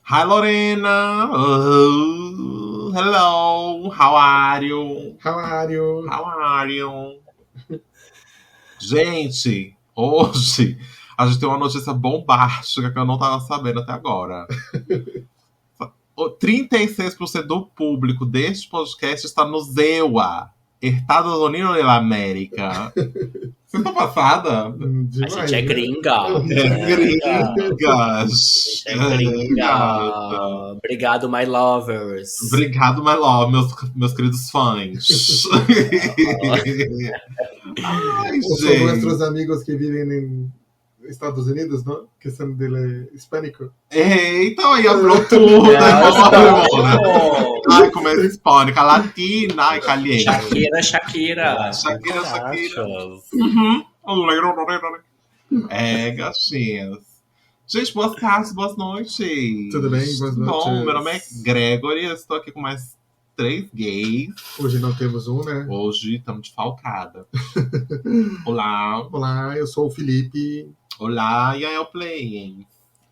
Hi, Lorena. Oh, hello. How are you? How are you? How are you? Gente, hoje a gente tem uma notícia bombástica que eu não tava sabendo até agora. 36% do público deste podcast está no ZEUA, Estados Unidos da América. Você tá passada? Demais, A gente é né? gringa. Gringas. É gringa. Gata. Obrigado, my lovers. Obrigado, my love, meus queridos fãs. Ai, Ou são gente. nossos amigos que vivem em Estados Unidos, não? Que são dele hispânico. Então aí abriu tudo. Ai, como é hispânica, latina e caliente. Shakira. Gatinhas. Gente, boas tardes, boas noites. Tudo bem? Boas noites. Bom, meu nome é Gregory, eu estou aqui com mais 3 gays. Hoje não temos um, né? Hoje estamos de falcada. Olá. Olá, eu sou o Felipe. Olá, e aí é o Playing.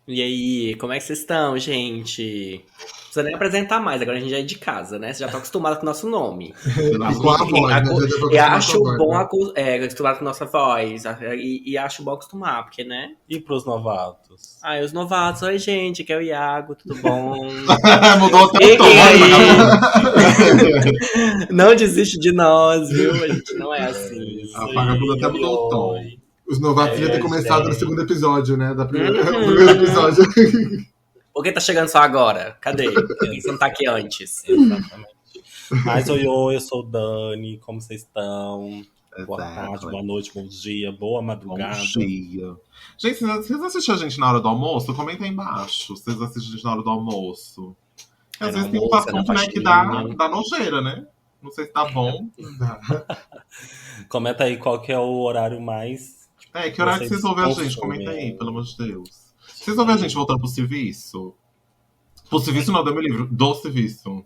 E aí, como é que vocês estão, gente? Não precisa nem apresentar mais, agora a gente já é de casa, né? Você já tá acostumado com o nosso nome. Com a voz, né? Já deu pra E acostumar acho com a voz, bom né? acostumar com nossa voz. E acho bom acostumar, porque, né? E pros novatos? Ai, os novatos, oi, gente, que é o Iago, tudo bom? Mudou até o Fiquem tom. aí. Não desiste de nós, viu? A gente não é assim. A vagabunda até mudou o tom. Os novatos já ter começado no gente. segundo episódio, né? O primeiro episódio. Por que tá chegando só agora? Cadê? Por que você não tá aqui antes? Exatamente. Mas oi, eu sou o Dani, como vocês estão? Boa tarde, boa noite, bom dia, boa madrugada. Bom dia. Gente, vocês assistem a gente na hora do almoço? Comenta aí embaixo. Vocês assistem a gente na hora do almoço. Às vezes tem um almoço, assunto, na né, que faxininha. dá nojeira, né? Não sei se tá bom. Comenta aí qual que é o horário mais... Que horário que vocês ouvem a gente? consomem. Comenta aí, pelo amor de Deus. Vocês ouvem a gente voltando pro serviço? Pro serviço não, deu meu livro. Do serviço.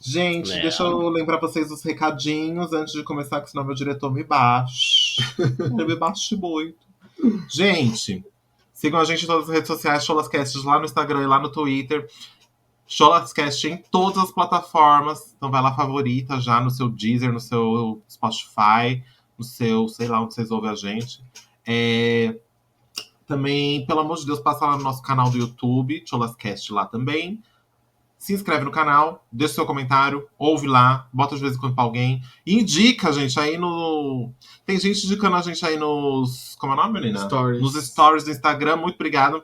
Gente, Não. deixa eu lembrar vocês os recadinhos antes de começar, que senão meu diretor me baixa. Ele me baixa muito. Gente, sigam a gente em todas as redes sociais, Cholascast lá no Instagram e lá no Twitter. Cholascast em todas as plataformas. Então vai lá, favorita já no seu Deezer, no seu Spotify, no seu, sei lá onde vocês ouvem a gente. Também, pelo amor de Deus, passa lá no nosso canal do YouTube, Cholascast lá também. Se inscreve no canal, deixa seu comentário, ouve lá, bota de vez em quando pra alguém. E indica a gente aí no... Tem gente indicando a gente aí nos... Como é o nome, menina? Stories. Nos stories do Instagram, muito obrigado.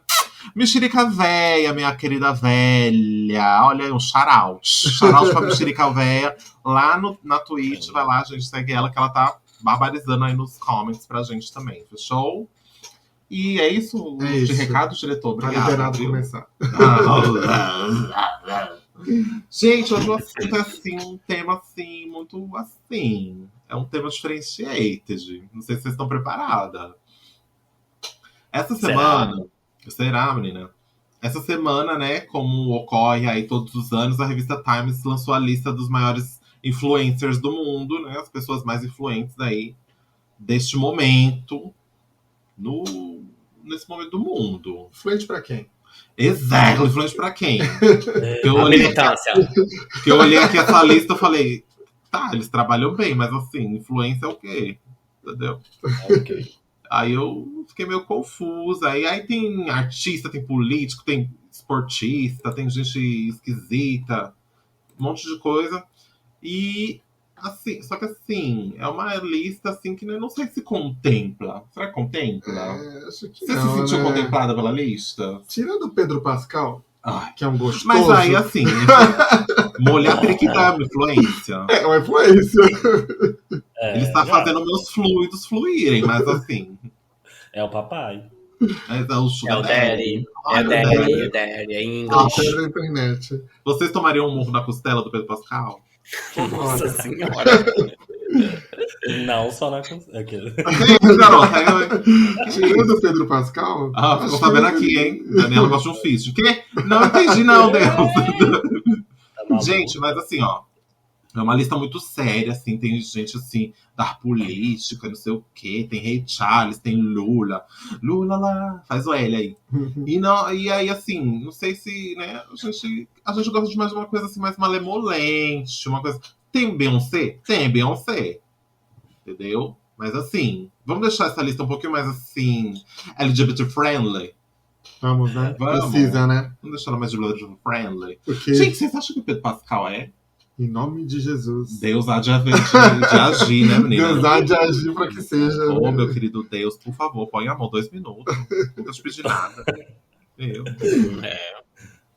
Mexerica véia, minha querida velha. Olha aí, um shout-out. Shout-out pra Mexerica véia. Lá na Twitch, vai lá, a gente segue ela, que ela tá barbarizando aí nos comments pra gente também. Fechou? E é isso, É de isso. recado, diretor. Tá Obrigado. liberado viu? começar. Gente, hoje o assunto é assim, um tema assim, muito assim. É um tema differentiated. Não sei se vocês estão preparadas. Essa semana. Será, menina? Essa semana, né, como ocorre aí todos os anos, a revista Times lançou a lista dos maiores influencers do mundo, né? As pessoas mais influentes aí deste momento. Nesse momento do mundo. Influente pra quem? Exato, influente pra quem? Eu A olhei, militância. que eu olhei aqui essa lista e falei, tá, eles trabalham bem, mas assim, influência é o quê? Entendeu? Ok. Aí eu fiquei meio confusa. Aí tem artista, tem político, tem esportista, tem gente esquisita, um monte de coisa. E assim, só que assim, é uma lista assim que eu não sei se contempla. Será que contempla? Acho que Você não, se sentiu né? contemplada pela lista? Tirando o Pedro Pascal, Ai. que é um gostoso. Mas aí, assim, molhar periquita é uma influência. É uma influência. Ele está fazendo meus fluidos fluírem, mas assim. É o papai. É o É o sugar daddy. Ai, É o o daddy, daddy. é o daddy. É em Ah, inglês. pela internet. Vocês tomariam um murro na costela do Pedro Pascal? Nossa senhora. Não só na... Aquele. Garota, eu... Tirando o Pedro Pascal. Ah, ficou acho sabendo que- aqui, hein? Daniela gosta de um fist. Quê? Não entendi, não, Deus. Tá maluco. Gente, mas assim, ó. É uma lista muito séria, assim, tem gente, assim, da política, não sei o quê. Tem Rei Charles, tem Lula. Lula lá, faz o L aí. E aí, assim, não sei se, né, a gente gosta de mais uma coisa, assim, mais malemolente, uma coisa... Tem Beyoncé? Tem Beyoncé. Entendeu? Mas, assim, vamos deixar essa lista um pouquinho mais, assim, LGBT-friendly. Vamos, né? Vamos. Precisa, né? Vamos deixar ela mais LGBT-friendly. Porque, Gente, vocês acham que o Pedro Pascal é? em nome de Jesus. Deus há de agir, né, menina? Deus há de agir pra que seja. Ô, né? meu querido Deus, por favor, põe a mão 2 minutos. Nunca te pedi nada. Eu.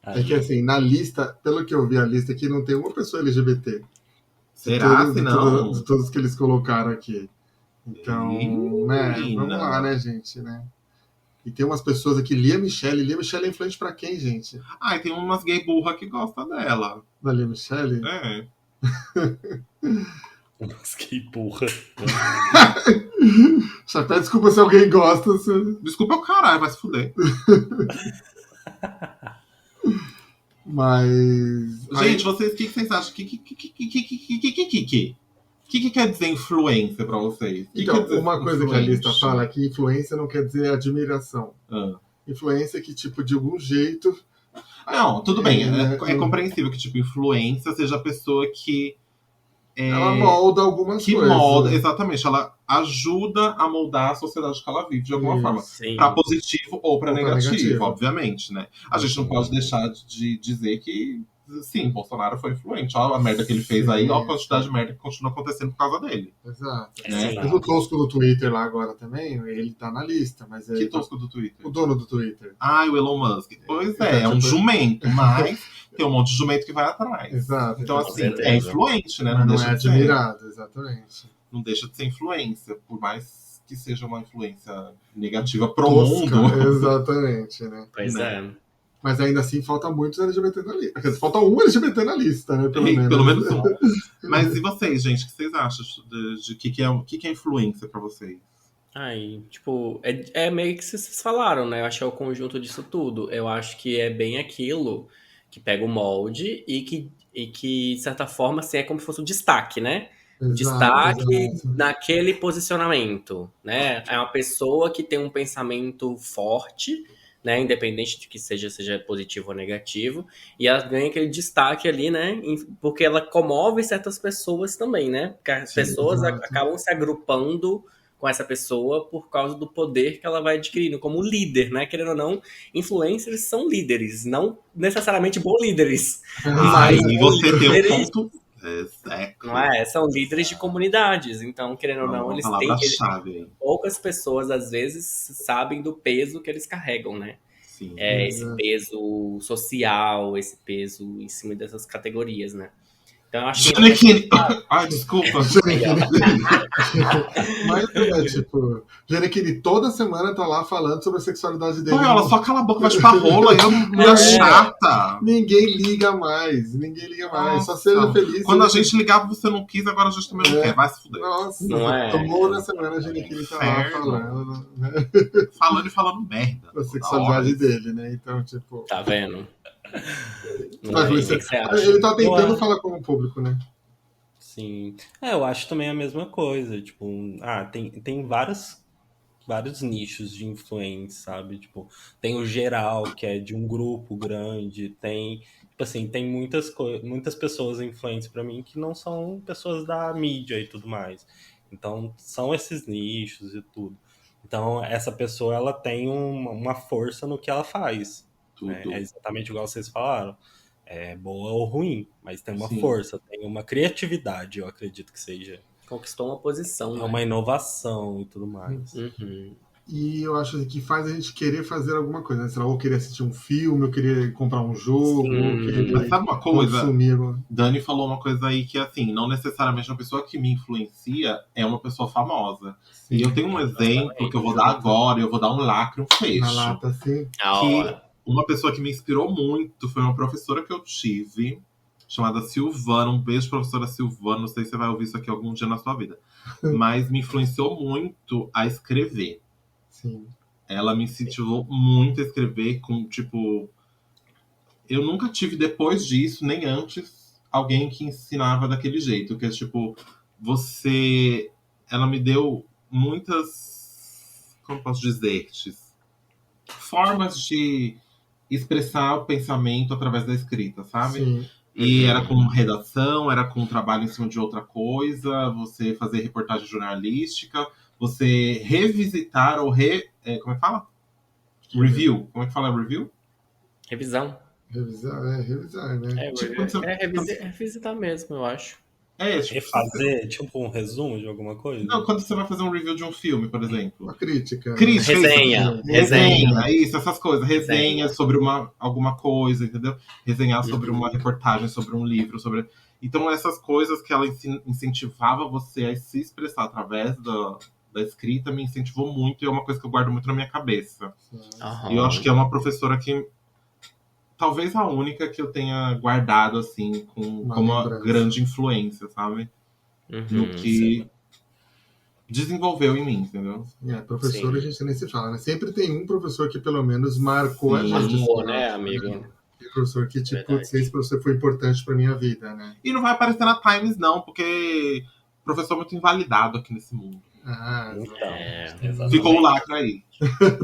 É que assim, na lista, pelo que eu vi a lista aqui, não tem uma pessoa LGBT. Será, se não? De todos que eles colocaram aqui. Então, né, Menina. vamos lá, né, gente, né? E tem umas pessoas aqui, Lia Michele. Lia Michele é influente pra quem, gente? Ai, tem umas gay burra que gosta dela. Da Lia Michele? É. Nossa, que burra. Já pede desculpa se alguém gosta. Desculpa o caralho, vai se fuder. Mas... Gente, vocês, o que vocês acham? O que quer dizer influência pra vocês? Então, quer dizer uma coisa que a influente? lista fala é que influência não quer dizer admiração. Ah. Influência que, tipo, de algum jeito... Não, tudo bem. É eu- compreensível que, tipo, influência seja a pessoa que... Ela molda algumas que coisas. molda, exatamente, ela ajuda a moldar a sociedade que ela vive de alguma Isso. forma. Sim. Pra positivo ou pra Ou pra negativo, negativo. obviamente, né? A gente não pode deixar de dizer que, sim, Bolsonaro foi influente. Olha a merda que ele fez Sim. aí, olha a quantidade de merda que continua acontecendo por causa dele. Exato. Né? Sim. Mas o tosco do Twitter lá agora também, ele tá na lista, mas é Que tosco do Twitter. o dono do Twitter. Ah, o Elon Musk. Pois Então, é um tipo- jumento, mas tem um monte de jumento que vai atrás. Exato. Então, exato. assim, certeza. é influente, né? Mas não deixa é de ser. admirado, exatamente. Não deixa de ser influência, por mais que seja uma influência negativa pro Tosca, mundo. exatamente, né? Pois Né? é. Mas ainda assim falta muitos LGBT na lista. Quer dizer, falta um LGBT na lista, né? Pelo menos. Pelo menos um. Mas e vocês, gente? O que vocês acham de que é influência pra vocês? Ai, tipo, é meio que vocês falaram, né? Eu acho que é o conjunto disso tudo. Eu acho que é bem aquilo que pega o molde e que de certa forma, assim, é como se fosse um destaque, né? Exato, Destaque exato. naquele posicionamento, né? É uma pessoa que tem um pensamento forte, né? Independente de que seja positivo ou negativo, e ela ganha aquele destaque ali, né? Porque ela comove certas pessoas também, né? Porque as Sim, pessoas exato. acabam se agrupando com essa pessoa por causa do poder que ela vai adquirindo como líder, né? Querendo ou não, influencers são líderes, não necessariamente bons líderes. Aí Mas você tem um líderes- ponto. Exato. Não é? São líderes de comunidades, então, querendo ou não, Uma eles têm. palavra-chave aí. Poucas pessoas, às vezes, sabem do peso que eles carregam, né? Sim. Esse peso social, esse peso em cima dessas categorias, né? Então, eu acho que. Janequine. Ai, desculpa. Mas é tipo, Janequine toda semana tá lá falando sobre a sexualidade dele. Pô, ela só cala a boca, vai chupar rola. Aí é uma mulher chata. Ninguém liga mais. Só Nossa. seja feliz. Quando a gente ligava, você não quis, agora a gente também não quer. Vai se fuder. Nossa, Não é? toda semana a Janequine tá lá Inferno. falando, né, Falando e falando merda. da sexualidade dele, né? Então, tipo. Tá vendo? Não Mas é? você- O que você acha? ele tá tentando Eu- falar com o público, né? Sim. Eu acho também a mesma coisa. Tipo, tem vários nichos de influência, sabe? Tipo, tem o geral, que é de um grupo grande, tem, tipo assim, tem muitas pessoas influentes pra mim que não são pessoas da mídia e tudo mais. Então, são esses nichos e tudo. Então, essa pessoa, ela tem uma força no que ela faz. Né? Tudo. É exatamente igual vocês falaram. É boa ou ruim, mas tem uma Sim. força, tem uma criatividade, eu acredito que seja. Conquistou uma posição, É né? uma inovação e tudo mais. Uhum. E eu acho que faz a gente querer fazer alguma coisa, né? Sei lá, ou querer assistir um filme, ou querer comprar um jogo, Sim. ou querer Mas sabe uma coisa? consumir alguma... Dani falou uma coisa aí que, assim, não necessariamente uma pessoa que me influencia é uma pessoa famosa. E eu tenho um exemplo que eu vou dar agora, eu vou dar um lacre, um na fecho. lata, assim. A hora. Uma pessoa que me inspirou muito foi uma professora que eu tive, chamada Silvana. Um beijo, professora Silvana. Não sei se você vai ouvir isso aqui algum dia na sua vida. Mas me influenciou muito a escrever. Sim. Ela me incentivou muito a escrever com, tipo... Eu nunca tive, depois disso, nem antes, alguém que ensinava daquele jeito, que é tipo, você. Ela me deu muitas. Como posso dizer? Formas de expressar o pensamento através da escrita, sabe? Sim. E era com redação, era com trabalho em cima de outra coisa, você fazer reportagem jornalística, você revisitar ou como é que fala? Review. Como é que fala review? Revisão. Revisar, né? Tipo, quando você- Revisitar mesmo, eu acho. tipo, Refazer, tipo um resumo de alguma coisa? não, quando você vai fazer um review de um filme, por exemplo. Uma crítica. Crítica, Resenha. isso. Resenha, isso, essas coisas. Resenha sobre alguma coisa, entendeu? Resenhar sobre uma reportagem, sobre um livro, sobre. Então, essas coisas que ela incentivava você a se expressar através da escrita me incentivou muito e é uma coisa que eu guardo muito na minha cabeça. Aham. E eu acho que é uma professora que. Talvez a única que eu tenha guardado, assim, como uma lembrança. grande influência, sabe? No que desenvolveu em mim, entendeu? Professor Sim. a gente nem se fala, né? Sempre tem um professor que pelo menos marcou a Sim. gente. Marcou, assim, né, amigo? Que professor que, tipo, Verdade. esse professor foi importante pra minha vida, né? E não vai aparecer na Times, não, porque professor é muito invalidado aqui nesse mundo. Então, É, exatamente. Ficou o lacre aí.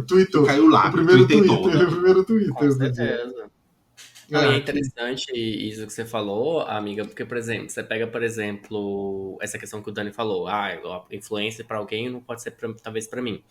Tweetou. Caiu lá. O primeiro tuitei Twitter. toda. O primeiro Twitter com do dia. certeza. Não, e é Ah, interessante isso que você falou, amiga, porque, por exemplo, você pega, por exemplo, essa questão que o Dani falou, a influência para alguém não pode ser talvez para mim.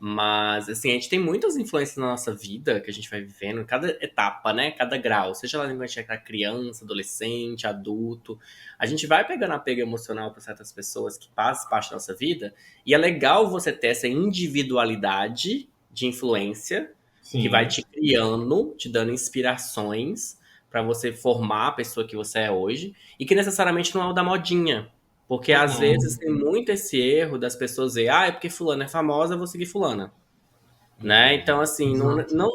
Mas, assim, a gente tem muitas influências na nossa vida que a gente vai vivendo, em cada etapa, né? Cada grau. Seja lá quando a gente é criança, adolescente, adulto. A gente vai pegando apego emocional para certas pessoas que fazem parte da nossa vida. E é legal você ter essa individualidade de influência Sim. que vai te criando, te dando inspirações para você formar a pessoa que você é hoje. E que necessariamente não é o da modinha. Porque às vezes tem muito esse erro das pessoas dizer, é porque fulana é famosa, eu vou seguir fulana. Né? Então, assim,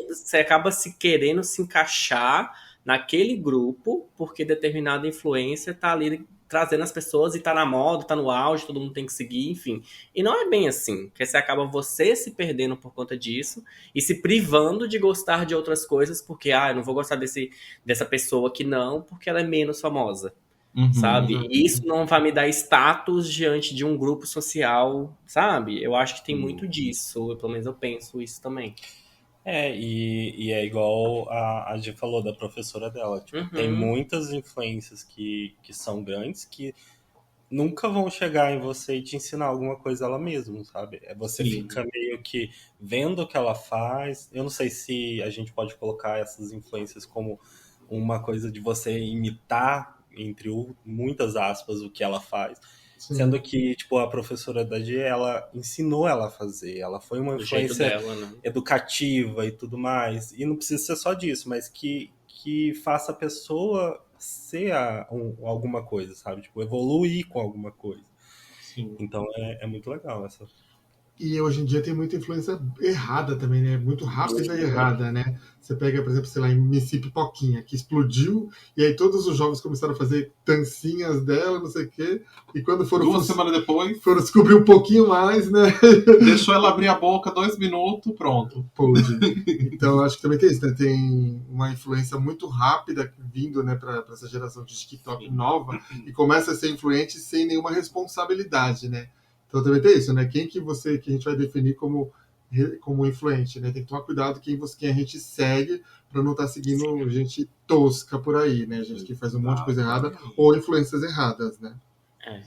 você acaba se querendo se encaixar naquele grupo, porque determinada influência tá ali trazendo as pessoas e tá na moda, tá no auge, todo mundo tem que seguir, enfim. E não é bem assim, porque você acaba você se perdendo por conta disso e se privando de gostar de outras coisas, porque, eu não vou gostar dessa pessoa aqui não, porque ela é menos famosa. Sabe? E isso não vai me dar status diante de um grupo social, sabe? Eu acho que tem muito disso, pelo menos eu penso isso também. E é igual a Gi falou da professora dela. Tipo, tem muitas influências que são grandes que nunca vão chegar em você e te ensinar alguma coisa ela mesma, sabe? Você fica meio que vendo o que ela faz. Eu não sei se a gente pode colocar essas influências como uma coisa de você imitar, entre muitas aspas, o que ela faz. Sim. Sendo que, tipo, a professora da G, ela ensinou ela a fazer. Ela foi uma influência dela, né? educativa e tudo mais. E não precisa ser só disso, mas que faça a pessoa ser alguma coisa, sabe? Tipo, evoluir com alguma coisa. Sim. Então é muito legal essa. E hoje em dia tem muita influência errada também, né? Muito rápida e errada, né? Você pega, por exemplo, sei lá, MC Pipoquinha, que explodiu, e aí todos os jovens começaram a fazer dancinhas dela, não sei o quê, e quando foram... 2 semanas depois... Foram descobrir um pouquinho mais, né? Deixou ela abrir a boca 2 minutos, pronto. Pôde. Então, acho que também tem isso, né? Tem uma influência muito rápida vindo, né, para essa geração de TikTok nova, e começa a ser influente sem nenhuma responsabilidade, né? Então também tem isso, né? Quem que a gente vai definir como influente, né? Tem que tomar cuidado quem a gente segue para não estar seguindo gente tosca por aí, né? Gente que faz um monte de coisa errada ou influências erradas, né?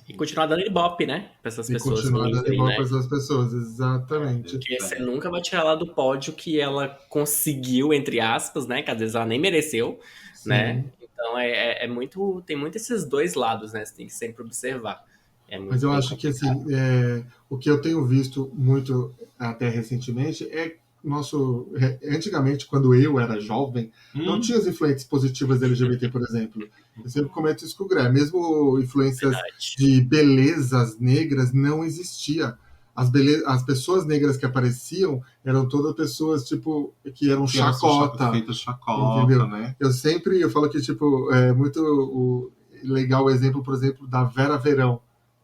E continuar dando ibope, né? Pra essas pessoas. E continuar dando ibope para né? essas pessoas, exatamente. Porque você nunca vai tirar ela do pódio que ela conseguiu, entre aspas, né? Que às vezes ela nem mereceu, né? Então tem muito esses dois lados, né? Você tem que sempre observar. Mas eu acho que assim, o que eu tenho visto muito até recentemente é antigamente, quando eu era jovem, não tinha as influências positivas da LGBT, por exemplo. Eu sempre comento isso com o Gré. Mesmo influências de belezas negras não existia. As pessoas negras que apareciam eram todas pessoas, tipo, que eram chacota. Chacota, né? Eu falo que, tipo, é muito legal o exemplo, por exemplo, da Vera Verão,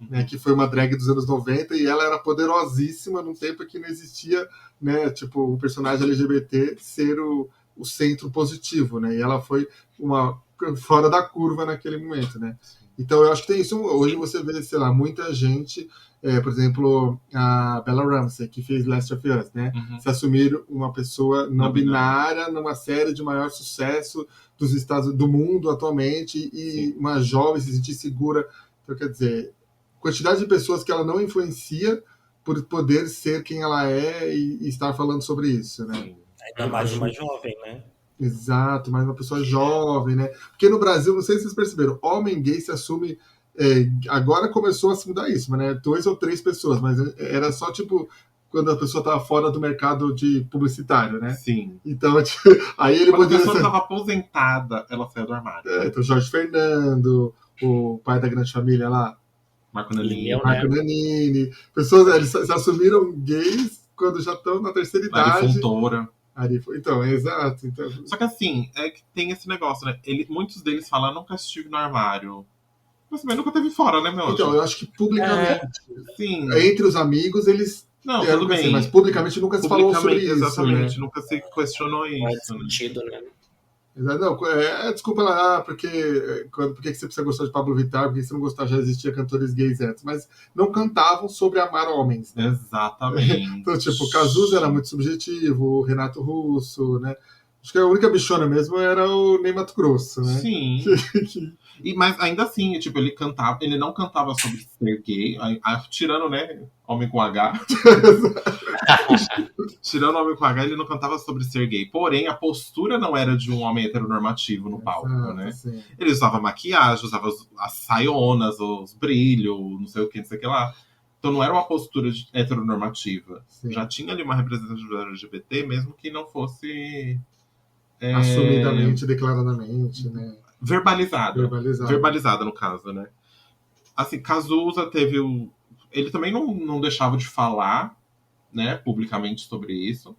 né, que foi uma drag dos anos 90 e ela era poderosíssima num tempo que não existia, né, tipo, o personagem LGBT ser o centro positivo, né, e ela foi uma fora da curva naquele momento, né? Então eu acho que tem isso. Hoje você vê, sei lá, muita gente, por exemplo, a Bella Ramsey, que fez Last of Us, né? Se assumir uma pessoa não binária numa série de maior sucesso dos estados do mundo atualmente, e uma jovem se sentir segura. Então, quer dizer, quantidade de pessoas que ela não influencia por poder ser quem ela é e estar falando sobre isso, né? Ainda mais uma jovem, né? Exato, mais uma pessoa jovem, né? Porque no Brasil, não sei se vocês perceberam, homem gay se assume. Agora começou a se mudar isso, mas, né? 2 ou 3 pessoas, mas era só tipo quando a pessoa estava fora do mercado de publicitário, né? Sim. Então, aí ele Quando a poderia pessoa ser. estava aposentada, ela saiu do armário. Então, Jorge Fernando, o pai da grande família lá, Marco Nanini. Marco Nanini. Pessoas, eles se assumiram gays quando já estão na terceira Mari idade. Fontoura. Então, exato. Então... Só que assim, é que tem esse negócio, né? Muitos deles falam, nunca estive no armário. Mas também nunca teve fora, né, meu? Então, eu acho que publicamente, sim. entre os amigos, eles... Não, tudo bem. Mas publicamente nunca se falou sobre isso. Exatamente, né? Nunca se questionou isso. Não é discutido, né? Não, desculpa lá, por que você precisa gostar de Pablo Vittar, porque você não gostava, já existia cantores gays antes, mas não cantavam sobre amar homens, né? Exatamente. Então, tipo, o Cazuza era muito subjetivo, o Renato Russo, né? Acho que a única bichona mesmo era o Ney Matogrosso, né? Sim. Mas ainda assim, tipo, ele não cantava sobre ser gay, tirando, né, homem com H. Tirando homem com H, ele não cantava sobre ser gay. Porém, a postura não era de um homem heteronormativo no palco, né? Sim. Ele usava maquiagem, usava as saionas, os brilhos, não sei o que lá. Então não era uma postura heteronormativa. Sim. Já tinha ali uma representação LGBT, mesmo que não fosse... assumidamente, declaradamente, né? Verbalizada, no caso, né? Assim, Cazuza teve ele também não deixava de falar, né, publicamente sobre isso,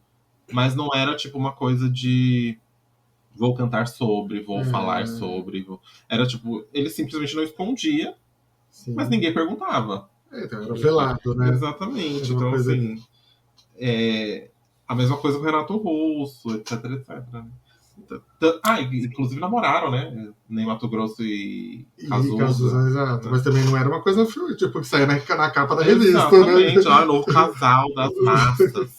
mas não era, tipo, uma coisa de vou cantar sobre, vou falar sobre. Era, tipo, ele simplesmente não escondia, Sim. mas ninguém perguntava. Então era velado, né? Exatamente. Então, assim, a mesma coisa com o Renato Russo, etc, etc, né? Inclusive namoraram, né? Ney Matogrosso e Cazuza. Exato. Mas também não era uma coisa tipo que saía na capa da revista, exatamente, né? Novo casal das massas.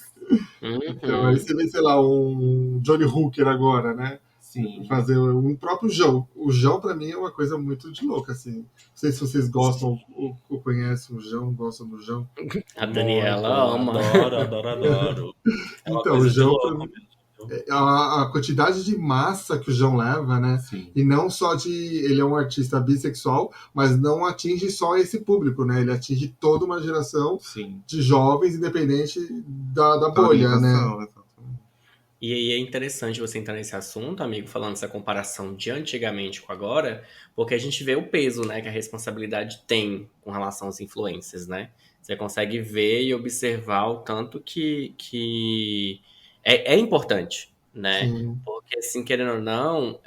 Então aí você vê, sei lá, um Johnny Hooker agora, né? Sim. Fazer um próprio João. O João, pra mim, é uma coisa muito de louca, assim. Não sei se vocês gostam ou conhecem o João, gostam do João. A Daniela ama. Adoro. É uma então, coisa o João, de louco mesmo. A quantidade de massa que o João leva, né? Sim. E não só ele é um artista bissexual, mas não atinge só esse público, né? Ele atinge toda uma geração Sim. de jovens, independente da bolha, né? Exatamente. E aí é interessante você entrar nesse assunto, amigo, falando essa comparação de antigamente com agora, porque a gente vê o peso, né, que a responsabilidade tem com relação às influências, né? Você consegue ver e observar o tanto que é importante, né? Sim. Porque, assim, querendo ou não,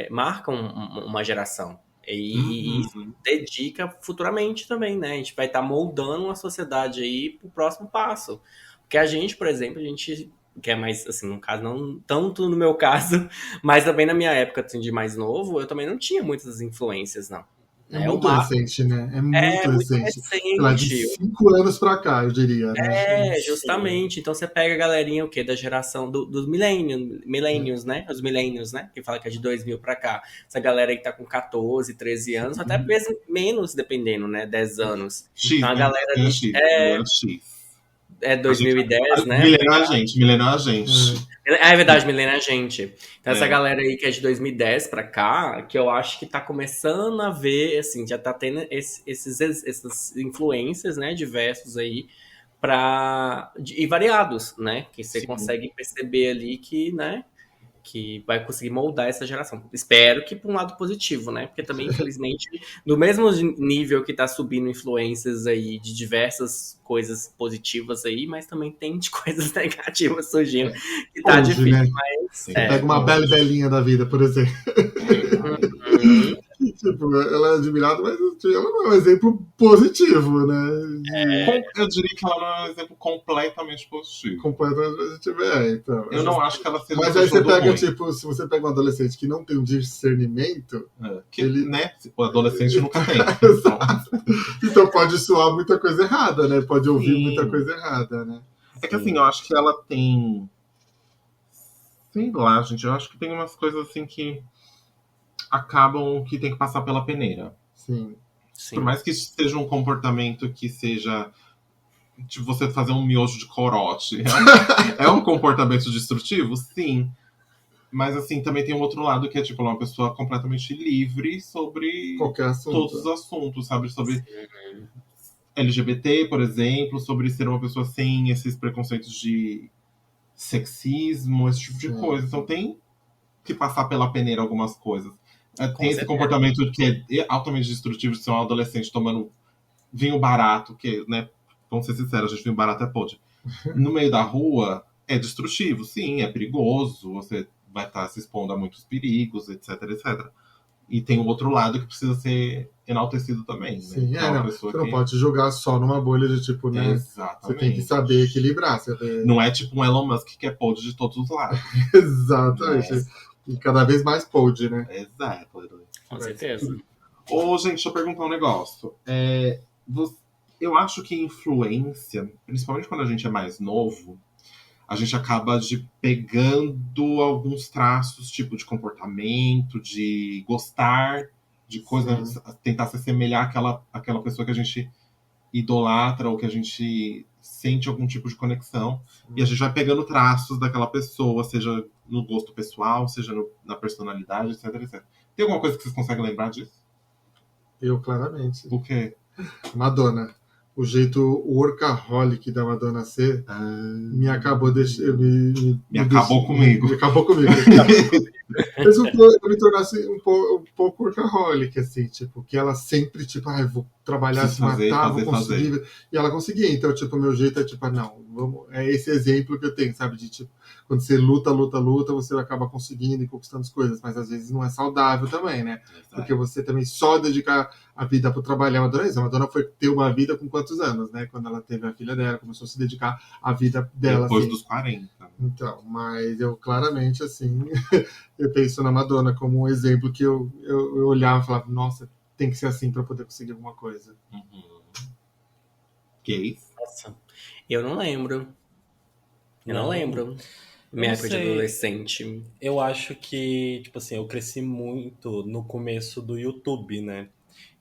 marca uma geração. E isso dedica futuramente também, né? A gente vai estar moldando uma sociedade aí pro próximo passo. Porque a gente, por exemplo, que é mais, assim, no caso, não tanto no meu caso, mas também na minha época, assim, de mais novo, eu também não tinha muitas influências, não. É muito recente, né? É muito recente. Sei lá, de 5 anos pra cá, eu diria. Né? Justamente. Então você pega a galerinha, o quê? Da geração dos millennials, né? Os millennials, né? Que fala que é de 2000 pra cá. Essa galera aí que tá com 14, 13 anos, até mesmo menos, dependendo, né? 10 anos. Então a galera X. É 2010, né? Milênio a gente. É verdade, milênio a gente. Então essa galera aí que é de 2010 pra cá, que eu acho que tá começando a ver, assim, já tá tendo essas influências, né, diversos aí, e variados, né, que você consegue perceber ali que, né, que vai conseguir moldar essa geração. Espero que para um lado positivo, né? Porque também, infelizmente, no mesmo nível que tá subindo influências aí de diversas coisas positivas aí, mas também tem de coisas negativas surgindo. Que tá difícil, né? Mas... Pega uma bela belinha da vida, por exemplo. tipo, ela é admirada, mas ela não é um exemplo positivo, né? Eu diria que ela não é um exemplo completamente positivo. Completamente positivo, então. Eu não acho que ela seja Mas uma aí você pessoa do pega, ruim. tipo, se você pega um adolescente que não tem um discernimento, Que, né? O adolescente nunca tem. então pode soar muita coisa errada, né? Pode ouvir Sim. muita coisa errada, né? É que assim, eu acho que ela tem. Sei lá, gente. Eu acho que tem umas coisas assim que acabam que tem que passar pela peneira. Sim. Sim. Por mais que seja um comportamento que seja. Tipo, você fazer um miojo de corote. É um comportamento destrutivo? Sim. Mas assim, também tem um outro lado que é tipo, ela é uma pessoa completamente livre sobre Qualquer assunto. todos os assuntos, sabe? Sobre LGBT, por exemplo, sobre ser uma pessoa sem esses preconceitos de sexismo, esse tipo de Sim. coisa. Então tem que passar pela peneira algumas coisas. Tem esse certeza. comportamento que é altamente destrutivo de ser um adolescente tomando vinho barato, que, né, vamos ser sinceros, a gente vinho barato é podre. No meio da rua é destrutivo, sim, é perigoso, você vai estar se expondo a muitos perigos, etc, etc. E tem o outro lado que precisa ser enaltecido também, né? Sim, Que é uma não. pessoa Você não que... pode jogar só numa bolha de tipo, né? Exatamente. Você tem que saber equilibrar. Saber... Não é tipo um Elon Musk que é podre de todos os lados. Exatamente. E cada vez mais pode, né? Exato. Com certeza. Ô, gente, deixa eu perguntar um negócio. Eu acho que influência, principalmente quando a gente é mais novo, a gente acaba pegando alguns traços, tipo, de comportamento, de gostar de coisas, tentar se assemelhar àquela pessoa que a gente idolatra ou que a gente sente algum tipo de conexão. E a gente vai pegando traços daquela pessoa, seja no gosto pessoal, seja na personalidade, etc, etc. Tem alguma coisa que vocês conseguem lembrar disso? Eu, claramente. O quê? Madonna. O jeito workaholic da Madonna ser me acabou acabou comigo. Me acabou comigo. Mas eu me tornasse um pouco workaholic, assim, tipo, que ela sempre, tipo, eu vou trabalhar, se matar, vou conseguir. E ela conseguia. Então, tipo, o meu jeito é, tipo, é esse exemplo que eu tenho, sabe? De, tipo, quando você luta, você acaba conseguindo e conquistando as coisas. Mas, às vezes, não é saudável também, né? Exato. Porque você também só dedicar a vida para trabalhar. A Madonna foi ter uma vida com quantos anos, né? Quando ela teve a filha dela, começou a se dedicar à vida dela. Depois assim. dos 40. Então, mas eu claramente, assim, eu penso na Madonna como um exemplo que eu olhava e falava, nossa, tem que ser assim para poder conseguir alguma coisa. Que isso? Nossa, eu não lembro. Eu não lembro. Minha época de adolescente. Eu acho que, tipo assim, eu cresci muito no começo do YouTube, né?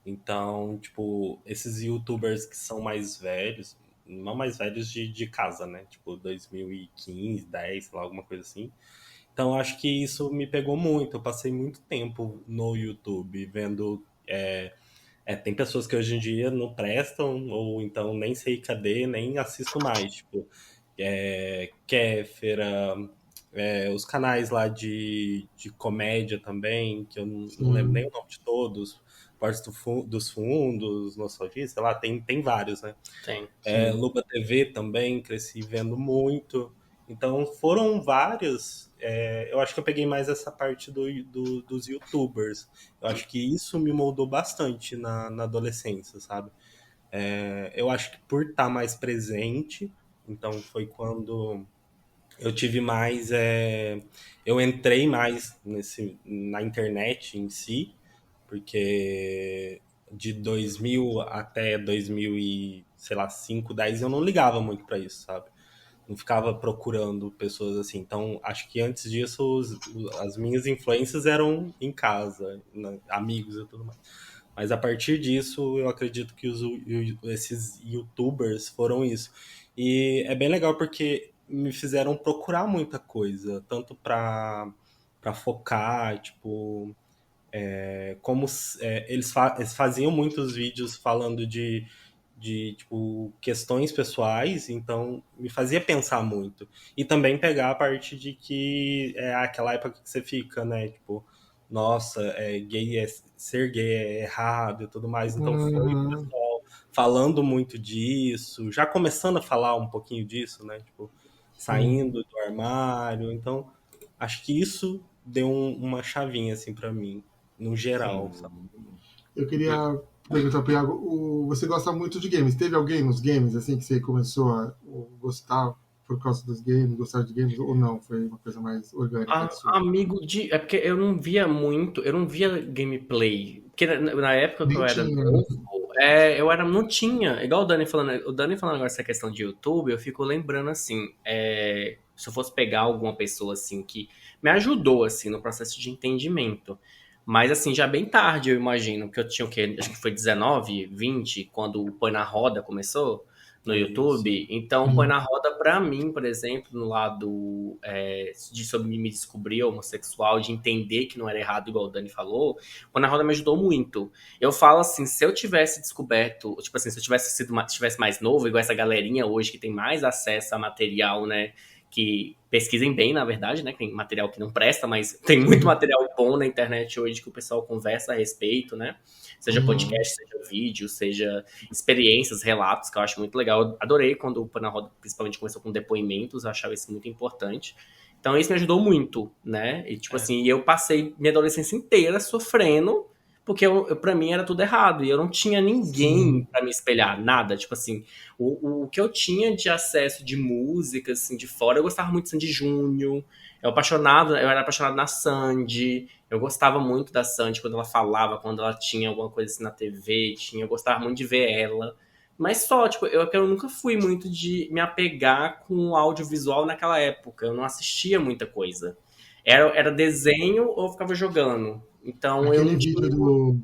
Então, tipo, esses YouTubers que são mais velhos, não mais velhos de casa, né? Tipo, 2015, 10, sei lá, alguma coisa assim. Então, acho que isso me pegou muito. Eu passei muito tempo no YouTube vendo. Tem pessoas que hoje em dia não prestam, ou então nem sei cadê, nem assisto mais. Tipo, Kéfera, os canais lá de comédia também, que eu não lembro nem o nome de todos. Portos dos Fundos, Nostalgia, sei lá, tem vários, né? Tem. Luba TV também, cresci vendo muito. Então foram vários. Eu acho que eu peguei mais essa parte dos YouTubers. Eu acho que isso me moldou bastante na adolescência, sabe? Eu acho que por estar mais presente, então foi quando eu tive mais. Eu entrei mais na internet em si, porque de 2000 até 2000 e, sei lá, 5, 10, eu não ligava muito pra isso, sabe? Não ficava procurando pessoas assim. Então, acho que antes disso, as minhas influências eram em casa, amigos e tudo mais. Mas a partir disso, eu acredito que esses YouTubers foram isso. E é bem legal porque me fizeram procurar muita coisa, tanto pra focar, tipo, como eles faziam muitos vídeos falando de tipo, questões pessoais, então me fazia pensar muito. E também pegar a parte de que é aquela época que você fica, né? Tipo, nossa, ser gay é errado e tudo mais. Então foi o pessoal falando muito disso, já começando a falar um pouquinho disso, né? Tipo, saindo do armário. Então, acho que isso deu uma chavinha, assim, pra mim. no geral, Sim. sabe? Eu queria perguntar pro Iago, você gosta muito de games. Teve alguém nos games, assim, que você começou a gostar por causa dos games, gostar de games, ou não? Foi uma coisa mais orgânica sua? Amigo de. É porque eu não via muito, eu não via gameplay. Porque na época que Nem eu era tinha. novo, não tinha. Igual o Dani falando agora essa questão de YouTube, eu fico lembrando assim, se eu fosse pegar alguma pessoa assim que me ajudou assim no processo de entendimento. Mas assim, já bem tarde, eu imagino, que eu tinha o quê? Acho que foi 19, 20, quando o Põe na Roda começou no YouTube. Então, Põe na Roda, pra mim, por exemplo, no lado de sobre me descobrir homossexual, de entender que não era errado, igual o Dani falou, Põe na Roda me ajudou muito. Eu falo assim, se eu tivesse descoberto, tipo assim, se eu tivesse mais novo, igual essa galerinha hoje que tem mais acesso a material, né? Que pesquisem bem, na verdade, né? Tem material que não presta, mas tem muito material bom na internet hoje que o pessoal conversa a respeito, né? Seja podcast, seja vídeo, seja experiências, relatos, que eu acho muito legal. Eu adorei quando o Põe na Roda, principalmente, começou com depoimentos, eu achava isso muito importante. Então, isso me ajudou muito, né? E, tipo assim, eu passei minha adolescência inteira sofrendo, porque pra mim era tudo errado, e eu não tinha ninguém pra me espelhar, nada. Tipo assim, o que eu tinha de acesso de música, assim, de fora, eu gostava muito de Sandy Júnior, eu era apaixonado na Sandy, eu gostava muito da Sandy quando ela falava, quando ela tinha alguma coisa assim na TV, eu gostava muito de ver ela. Mas só, tipo, eu nunca fui muito de me apegar com o audiovisual naquela época. Eu não assistia muita coisa. Era desenho ou eu ficava jogando. Então eu Aquele não vídeo tinha. do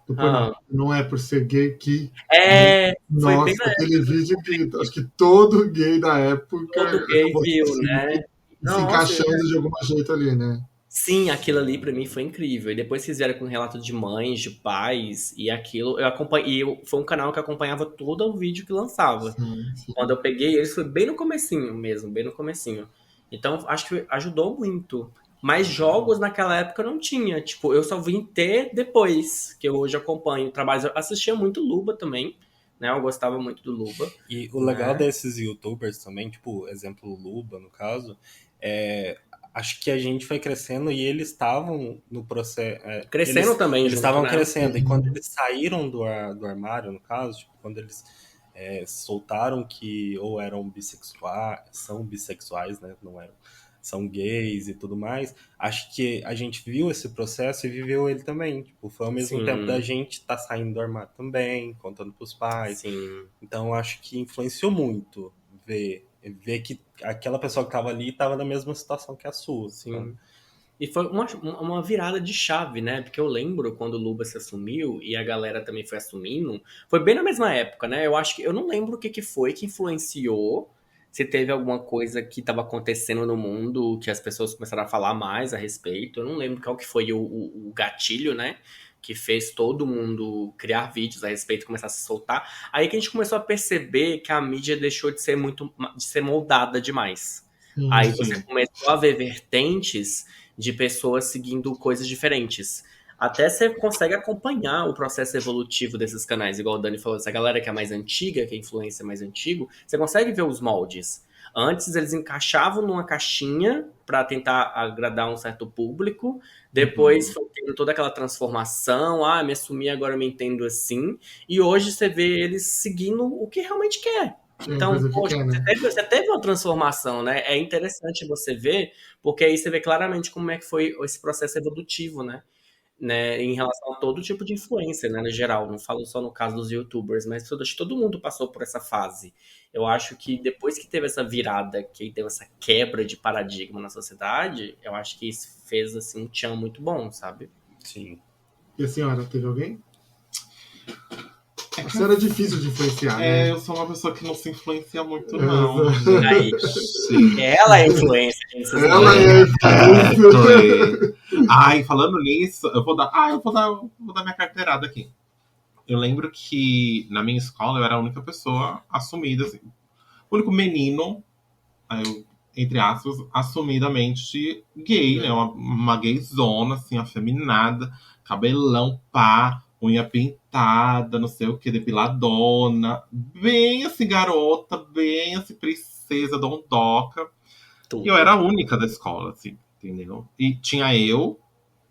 Pô, Ah, não é por ser gay que. foi bem Nossa, na aquele época. vídeo que acho que todo gay da época Todo gay acabou viu, né? se Nossa, encaixando de algum jeito ali, né? sim, aquilo ali pra mim foi incrível. E depois fizeram com relato de mães, de pais, e aquilo eu acompanhei. Foi um canal que acompanhava todo o vídeo que lançava. Sim, sim. Quando eu peguei eles, foi bem no comecinho mesmo, bem no comecinho. Então, acho que ajudou muito. Mas jogos naquela época eu não tinha. Tipo, eu só vim ter depois, que eu hoje acompanho trabalhos. Eu assistia muito Luba também, né? Eu gostava muito do Luba, E o legal né? desses youtubers também, tipo, exemplo Luba, no caso, acho que a gente foi crescendo e eles estavam no processo. Crescendo também Eles junto, estavam né? crescendo. E quando eles saíram do armário, no caso, tipo, quando eles soltaram que ou eram bissexuais, são bissexuais, né? Não eram. São gays e tudo mais. Acho que a gente viu esse processo e viveu ele também. Tipo, foi ao mesmo tempo da Sim, gente estar saindo do armário também, contando pros pais. sim. Então, eu acho que influenciou muito ver que aquela pessoa que estava ali estava na mesma situação que a sua, sabe? Sim. E foi uma virada de chave, né? Porque eu lembro quando o Luba se assumiu e a galera também foi assumindo. Foi bem na mesma época, né? Eu acho que eu não lembro o que foi que influenciou. Se teve alguma coisa que estava acontecendo no mundo que as pessoas começaram a falar mais a respeito. Eu não lembro qual que foi o gatilho, né? Que fez todo mundo criar vídeos a respeito e começar a se soltar. Aí que a gente começou a perceber que a mídia deixou de ser moldada demais. Sim, Aí você Sim. começou a ver vertentes de pessoas seguindo coisas diferentes. Até você consegue acompanhar o processo evolutivo desses canais, igual o Dani falou, essa galera que é mais antiga, que é influência mais antigo, você consegue ver os moldes. Antes eles encaixavam numa caixinha para tentar agradar um certo público, depois foi tendo toda aquela transformação, me assumi, agora eu me entendo assim, e hoje você vê eles seguindo o que realmente quer. é uma Então, coisa que poxa, quer, né? você teve uma transformação, né? É interessante você ver, porque aí você vê claramente como é que foi esse processo evolutivo, né? Em relação a todo tipo de influência, né? No geral, não falo só no caso dos YouTubers, mas acho que todo mundo passou por essa fase. Eu acho que depois que teve essa virada, que teve essa quebra de paradigma na sociedade, eu acho que isso fez, assim, um tchan muito bom, sabe? Sim. E a senhora, teve alguém? A senhora é difícil de influenciar, né? Eu sou uma pessoa que não se influencia muito, não, Aí, gente. ela é influência, gente, vocês não Ela lembram? é. Ai, falando nisso, eu vou dar minha carteirada aqui. Eu lembro que na minha escola eu era a única pessoa assumida, assim, o único menino, entre aspas, assumidamente gay, né? Uma gayzona, assim, afeminada, cabelão pá, unha pintada, não sei o que, depiladona, bem assim, garota, bem assim, princesa, dondoca. E eu Tudo. era a única da escola, assim, entendeu? E tinha eu,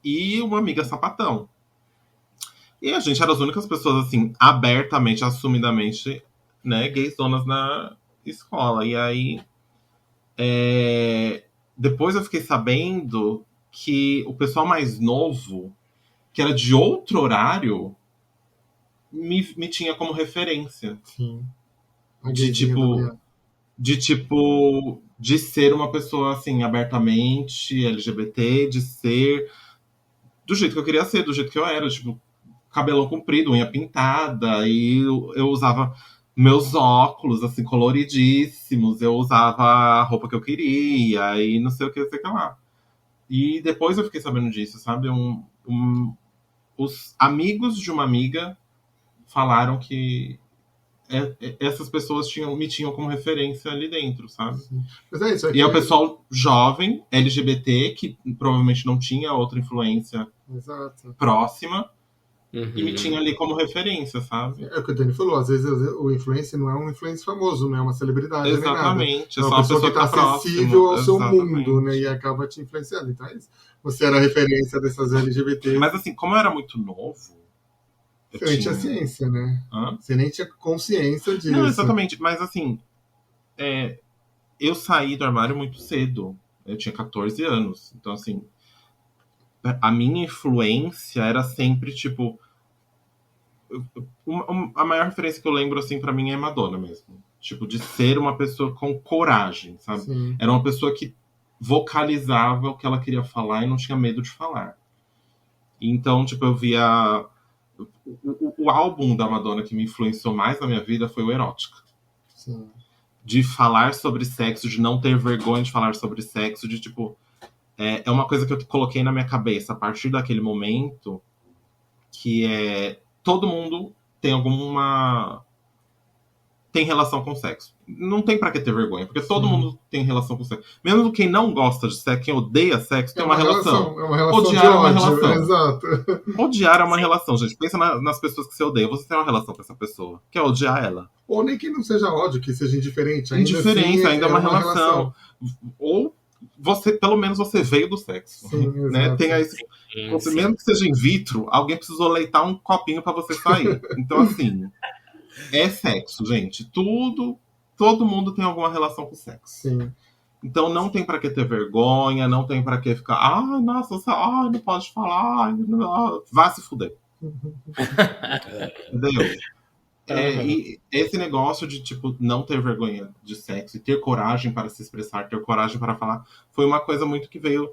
e uma amiga sapatão. E a gente era as únicas pessoas, assim, abertamente, assumidamente, né, gays donas na escola. E aí, depois eu fiquei sabendo que o pessoal mais novo, que era de outro horário, me tinha como referência. Sim. A De gayzinha da manhã. de ser uma pessoa, assim, abertamente LGBT, de ser do jeito que eu queria ser, do jeito que eu era, tipo, cabelão comprido, unha pintada, e eu usava meus óculos, assim, coloridíssimos, eu usava a roupa que eu queria, e não sei o que, não sei o que lá. E depois eu fiquei sabendo disso, sabe? Os amigos de uma amiga falaram que essas pessoas me tinham como referência ali dentro, sabe? Sim. Mas é isso. E é o pessoal jovem, LGBT, que provavelmente não tinha outra influência Exato. próxima, Uhum. e me tinha ali como referência, sabe? É o que o Dani falou, às vezes o influencer não é um influencer famoso, não é uma celebridade, Exatamente, nem é nada. É só uma pessoa que está tá acessível ao seu Exatamente. mundo, né? E acaba te influenciando. Então é isso. Você era a referência dessas LGBT. Mas assim, como eu era muito novo, Você nem tinha ciência, né? Hã? Você nem tinha consciência disso. Não, exatamente, mas assim, eu saí do armário muito cedo. Eu tinha 14 anos. Então, assim, a minha influência era sempre, tipo... A maior referência que eu lembro, assim, pra mim é Madonna mesmo. Tipo, de ser uma pessoa com coragem, sabe? Sim. Era uma pessoa que vocalizava o que ela queria falar e não tinha medo de falar. Então, tipo, eu via... O álbum da Madonna que me influenciou mais na minha vida foi o Erótica. Sim. De falar sobre sexo, de não ter vergonha de falar sobre sexo, de tipo... É uma coisa que eu coloquei na minha cabeça a partir daquele momento, que é... Todo mundo tem tem relação com sexo. Não tem pra que ter vergonha, porque todo mundo tem relação com sexo. Mesmo quem não gosta de sexo, quem odeia sexo, tem uma relação. É uma relação Odiar de é uma ódio. relação. Exato. Odiar é uma relação, gente. Pensa nas pessoas que você odeia. Você tem uma relação com essa pessoa. Quer odiar ela? Ou nem que não seja ódio, que seja indiferente. Indiferença, assim, ainda é uma relação. Ou pelo menos você veio do sexo. Sim, né? exato. Tem aí, mesmo que seja in vitro, alguém precisou leitar um copinho pra você sair. Então, assim, é sexo, gente. Todo mundo tem alguma relação com sexo. Sim. Então não tem pra que ter vergonha, não tem pra que ficar, nossa, não pode falar, vá se fuder. Entendeu? E esse negócio de, tipo, não ter vergonha de sexo e ter coragem para se expressar, ter coragem para falar, foi uma coisa muito que veio,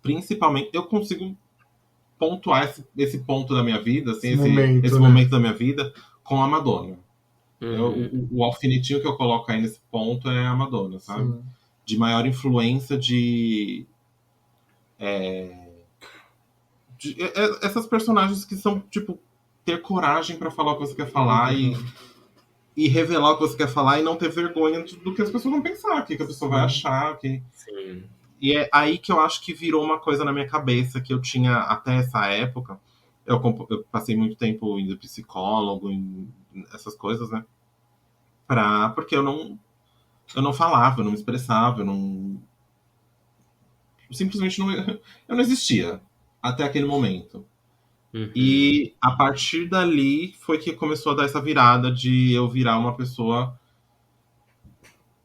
principalmente, eu consigo pontuar esse ponto da minha vida, assim, esse momento da minha vida, com a Madonna. O alfinetinho que eu coloco aí nesse ponto é a Madonna, sabe? Sim. De maior influência essas personagens que são, tipo, ter coragem pra falar o que você quer falar e revelar o que você quer falar e não ter vergonha do que as pessoas vão pensar, o que a pessoa vai achar. Sim. E é aí que eu acho que virou uma coisa na minha cabeça que eu tinha até essa época. Eu passei muito tempo indo psicólogo, essas coisas, né? Porque eu não falava, eu não me expressava, simplesmente eu não existia até aquele momento. E a partir dali foi que começou a dar essa virada de eu virar uma pessoa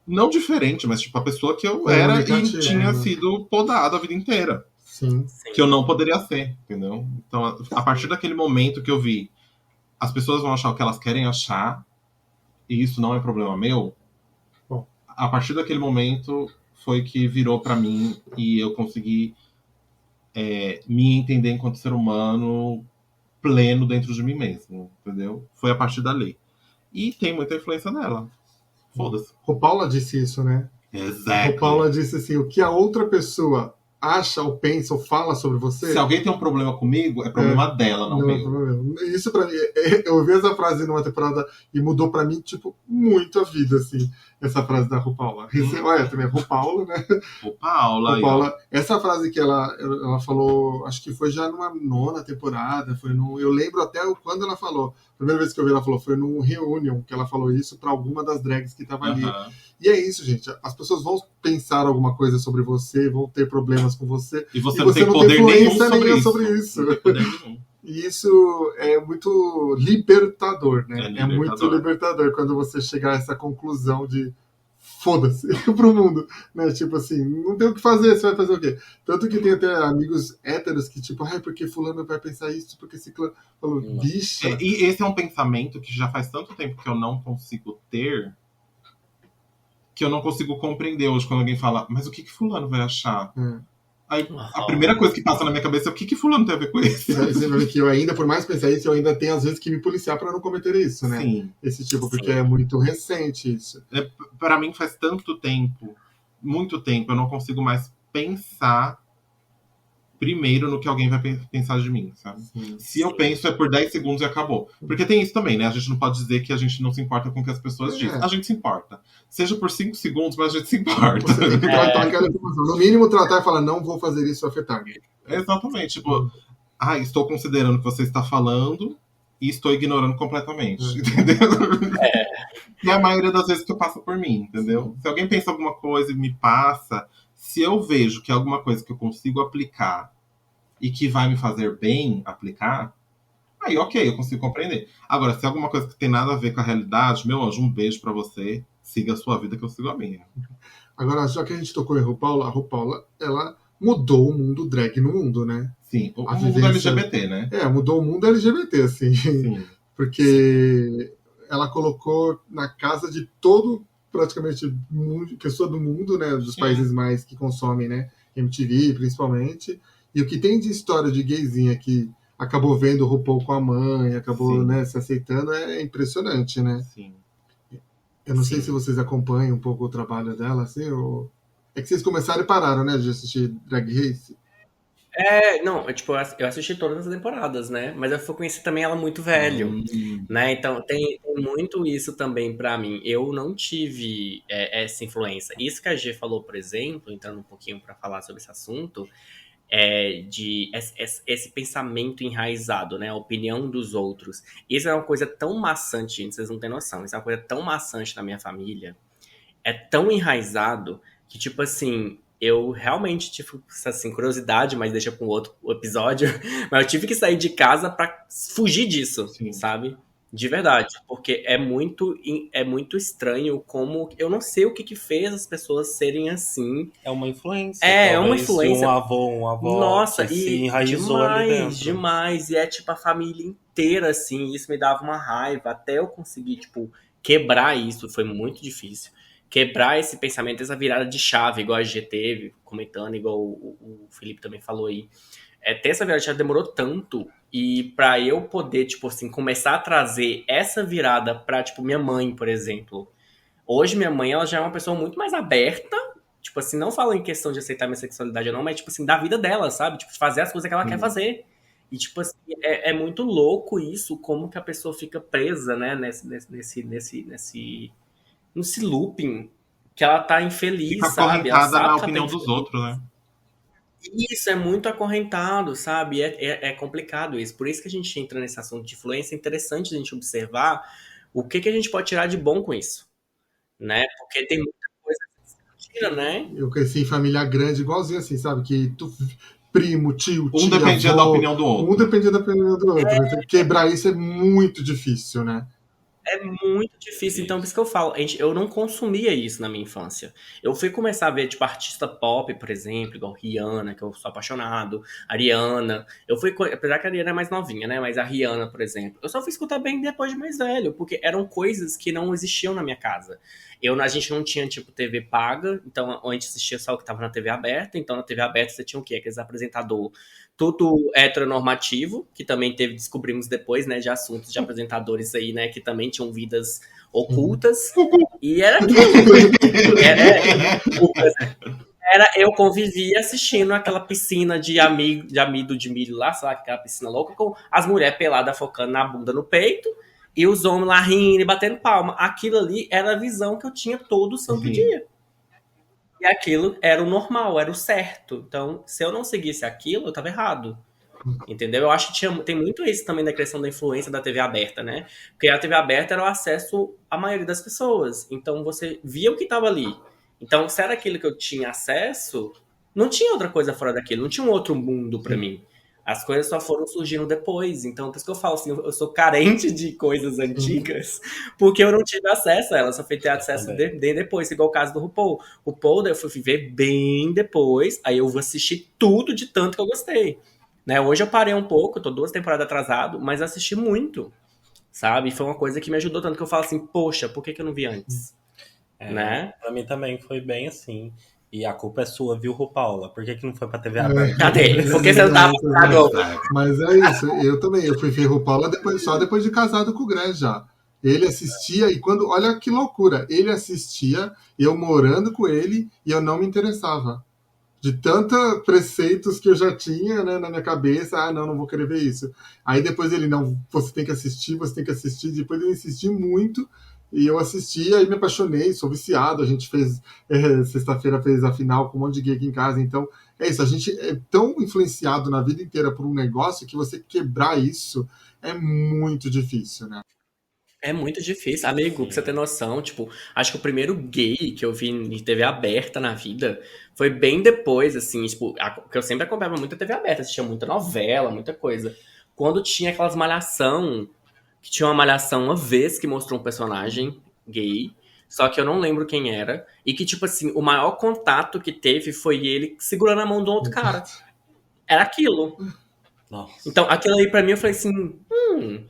não diferente, mas tipo a pessoa que eu era e tinha sido podada a vida inteira. Sim. Que eu não poderia ser, entendeu? Então, a partir daquele momento que eu vi as pessoas vão achar o que elas querem achar e isso não é problema meu, a partir daquele momento foi que virou pra mim e eu consegui me entender enquanto ser humano pleno dentro de mim mesmo, entendeu? Foi a partir dali. E tem muita influência nela. Foda-se. RuPaula disse isso, né? Exato. RuPaula disse assim, o que a outra pessoa acha ou pensa ou fala sobre você... Se alguém tem um problema comigo, é problema dela, não meu. Isso pra mim, eu ouvi essa frase numa temporada e mudou pra mim, tipo, muito a vida, assim, essa frase da RuPaula. Olha, também é RuPaula, né? RuPaula. Essa frase que ela falou, acho que foi já numa 9ª temporada, eu lembro até quando ela falou. A primeira vez que eu vi ela falou, foi num reunion que ela falou isso pra alguma das drags que tava ali. E é isso, gente. As pessoas vão pensar alguma coisa sobre você, vão ter problemas com você. E você não tem poder nenhum sobre isso. Não tem poder nenhum. E isso é muito libertador, né? É muito libertador quando você chegar a essa conclusão de foda-se pro mundo, né? Tipo assim, não tem o que fazer, você vai fazer o quê? Tanto que tem até amigos héteros que tipo, porque fulano vai pensar isso, porque ciclano falou, bicha. E esse é um pensamento que já faz tanto tempo que eu não consigo ter, que eu não consigo compreender hoje quando alguém fala, mas o que fulano vai achar? Aí, a primeira coisa que passa na minha cabeça é o que fulano tem a ver com isso? Você vai ver que eu ainda, por mais pensar isso, eu ainda tenho às vezes que me policiar para não cometer isso, né? Sim. Esse tipo, porque é muito recente isso. Para mim faz tanto tempo, muito tempo, eu não consigo mais pensar primeiro no que alguém vai pensar de mim, sabe? Se eu penso é por 10 segundos e acabou. Porque tem isso também, né? A gente não pode dizer que a gente não se importa com o que as pessoas dizem. A gente se importa. Seja por 5 segundos, mas a gente se importa. Você tem que tratar aquela informação. No mínimo, tratar e falar, não vou fazer isso afetar. Exatamente. Tipo, estou considerando o que você está falando e estou ignorando completamente. Entendeu? E a maioria das vezes que eu passo por mim, entendeu? Se alguém pensa alguma coisa e me passa, se eu vejo que é alguma coisa que eu consigo aplicar e que vai me fazer bem aplicar, aí ok, eu consigo compreender. Agora, se é alguma coisa que tem nada a ver com a realidade, meu anjo, um beijo pra você, siga a sua vida que eu sigo a minha. Agora, já que a gente tocou em RuPaul, a RuPaul, ela mudou o mundo drag no mundo, né? Sim, o mundo LGBT, né? Mudou o mundo LGBT, assim. Sim. Porque ela colocou na casa de todo, praticamente, pessoa do mundo, né? Dos países mais que consomem, né? MTV, principalmente. E o que tem de história de gayzinha que acabou vendo o RuPaul com a mãe, acabou, né, se aceitando, é impressionante, né? Sim. Eu não sei se vocês acompanham um pouco o trabalho dela, assim, ou... É que vocês começaram e pararam, né, de assistir Drag Race? Não, eu assisti todas as temporadas, né? Mas eu fui conhecer também ela muito velho, né? Então tem muito isso também pra mim. Eu não tive essa influência. Isso que a G falou, por exemplo, entrando um pouquinho pra falar sobre esse assunto, de esse pensamento enraizado, né? A opinião dos outros. Isso é uma coisa tão maçante, gente, vocês não têm noção. Isso é uma coisa tão maçante na minha família. É tão enraizado que, tipo assim, eu realmente tive assim, curiosidade, mas deixa para um outro episódio. Mas eu tive que sair de casa para fugir disso, sabe? De verdade. Porque é muito estranho como... Eu não sei o que fez as pessoas serem assim. É uma influência. É uma influência. Um avô Nossa, que se enraizou ali dentro. Demais. E é tipo a família inteira, assim. Isso me dava uma raiva. Até eu conseguir, tipo, quebrar isso. Foi muito difícil. Quebrar esse pensamento, essa virada de chave, igual a G teve, comentando, igual o Felipe também falou aí. Ter essa virada de chave demorou tanto, e pra eu poder, tipo assim, começar a trazer essa virada pra, tipo, minha mãe, por exemplo. Hoje minha mãe, ela já é uma pessoa muito mais aberta, tipo assim, não fala em questão de aceitar minha sexualidade ou não, mas, tipo assim, da vida dela, sabe? Tipo, fazer as coisas que ela quer fazer. E, tipo assim, é muito louco isso, como que a pessoa fica presa, né, nesse looping, que ela tá infeliz, fica sabe? Ela sabe na opinião dos outros, né? Isso, é muito acorrentado, sabe? É complicado isso. Por isso que a gente entra nesse assunto de influência. É interessante a gente observar o que a gente pode tirar de bom com isso, né? Porque tem muita coisa que se tira, né? Eu cresci em família grande, igualzinho assim, sabe? Que primo, tio, tia, dependia avó, da opinião do outro. Um dependia da opinião do outro. Quebrar isso é muito difícil, né? É muito difícil, então por isso que eu falo, eu não consumia isso na minha infância. Eu fui começar a ver, tipo, artista pop, por exemplo, igual Rihanna, que eu sou apaixonado, Ariana. Apesar que a Ariana é mais novinha, né? Mas a Rihanna, por exemplo, eu só fui escutar bem depois de mais velho, porque eram coisas que não existiam na minha casa. A gente não tinha, tipo, TV paga, então a gente assistia só o que tava na TV aberta, então na TV aberta você tinha o quê? Aqueles apresentador tudo heteronormativo, que também descobrimos depois, né, de assuntos de apresentadores aí, né, que também tinham vidas ocultas, e era eu convivia assistindo aquela piscina de amido de milho lá, sei lá, aquela piscina louca, com as mulheres peladas focando na bunda, no peito, e os homens lá rindo e batendo palma. Aquilo ali era a visão que eu tinha todo santo dia. E aquilo era o normal, era o certo. Então, se eu não seguisse aquilo, eu tava errado. Entendeu? Eu acho que tem muito isso também da questão da influência da TV aberta, né? Porque a TV aberta era o acesso à maioria das pessoas. Então você via o que estava ali. Então, se era aquilo que eu tinha acesso, não tinha outra coisa fora daquilo, não tinha um outro mundo pra mim. As coisas só foram surgindo depois. Então, por isso que eu falo assim, eu sou carente de coisas antigas, porque eu não tive acesso a elas, só fui ter acesso bem depois, igual o caso do RuPaul. O RuPaul eu fui ver bem depois, aí eu vou assistir tudo de tanto que eu gostei. Né? Hoje eu parei um pouco, tô 2 temporadas atrasado, mas assisti muito, sabe? E foi uma coisa que me ajudou tanto que eu falo assim, poxa, por que eu não vi antes? Né? Pra mim também foi bem assim. E a culpa é sua, viu, Paula? Por que não foi pra TV aberta? Cadê? Por que você não tava na Globo? Mas é isso, eu também, eu fui ver RuPaul só depois de casado com o Greg já. Ele assistia e quando, olha que loucura, ele assistia, eu morando com ele e eu não me interessava. De tantos preceitos que eu já tinha, né, na minha cabeça, não vou querer ver isso. Aí depois ele, não, você tem que assistir, depois eu insisti muito, e eu assisti, aí me apaixonei, sou viciado, a gente fez, sexta-feira fez a final com um monte de gay aqui em casa, então é isso, a gente é tão influenciado na vida inteira por um negócio que você quebrar isso é muito difícil, né? É muito difícil. Amigo, pra você ter noção, tipo, acho que o primeiro gay que eu vi em TV aberta na vida foi bem depois, assim, tipo, porque eu sempre acompanhava muito a TV aberta, assistia muita novela, muita coisa. Quando tinha aquelas malhação, que tinha uma malhação uma vez que mostrou um personagem gay, só que eu não lembro quem era, e que, tipo assim, o maior contato que teve foi ele segurando a mão do outro cara. Era aquilo. Nossa. Então, aquilo aí pra mim, eu falei assim,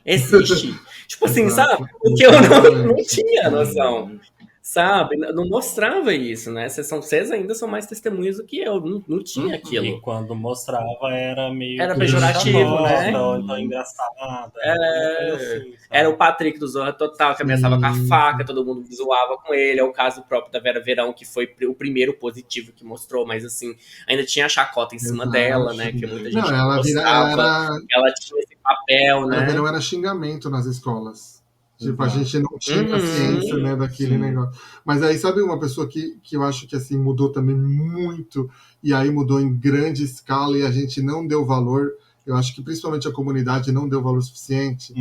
existe. Tipo assim, sabe? Porque eu não tinha noção, sabe? Não mostrava isso, né? Vocês ainda são mais testemunhas do que eu, não tinha aquilo. E quando mostrava era meio... Era pejorativo, né? Ou então engraçado. Assim, era o Patrick do Zorra Total, que ameaçava com a faca, todo mundo zoava com ele. É o caso próprio da Vera Verão, que foi o primeiro positivo que mostrou, mas assim, ainda tinha a chacota em cima dela, né? Que muita gente ela tinha esse papel, né? A Verão era xingamento nas escolas. Tipo, a gente não tinha ciência, né, daquele negócio. Mas aí, sabe uma pessoa que eu acho que assim mudou também muito, e aí mudou em grande escala e a gente não deu valor, eu acho que principalmente a comunidade não deu valor suficiente,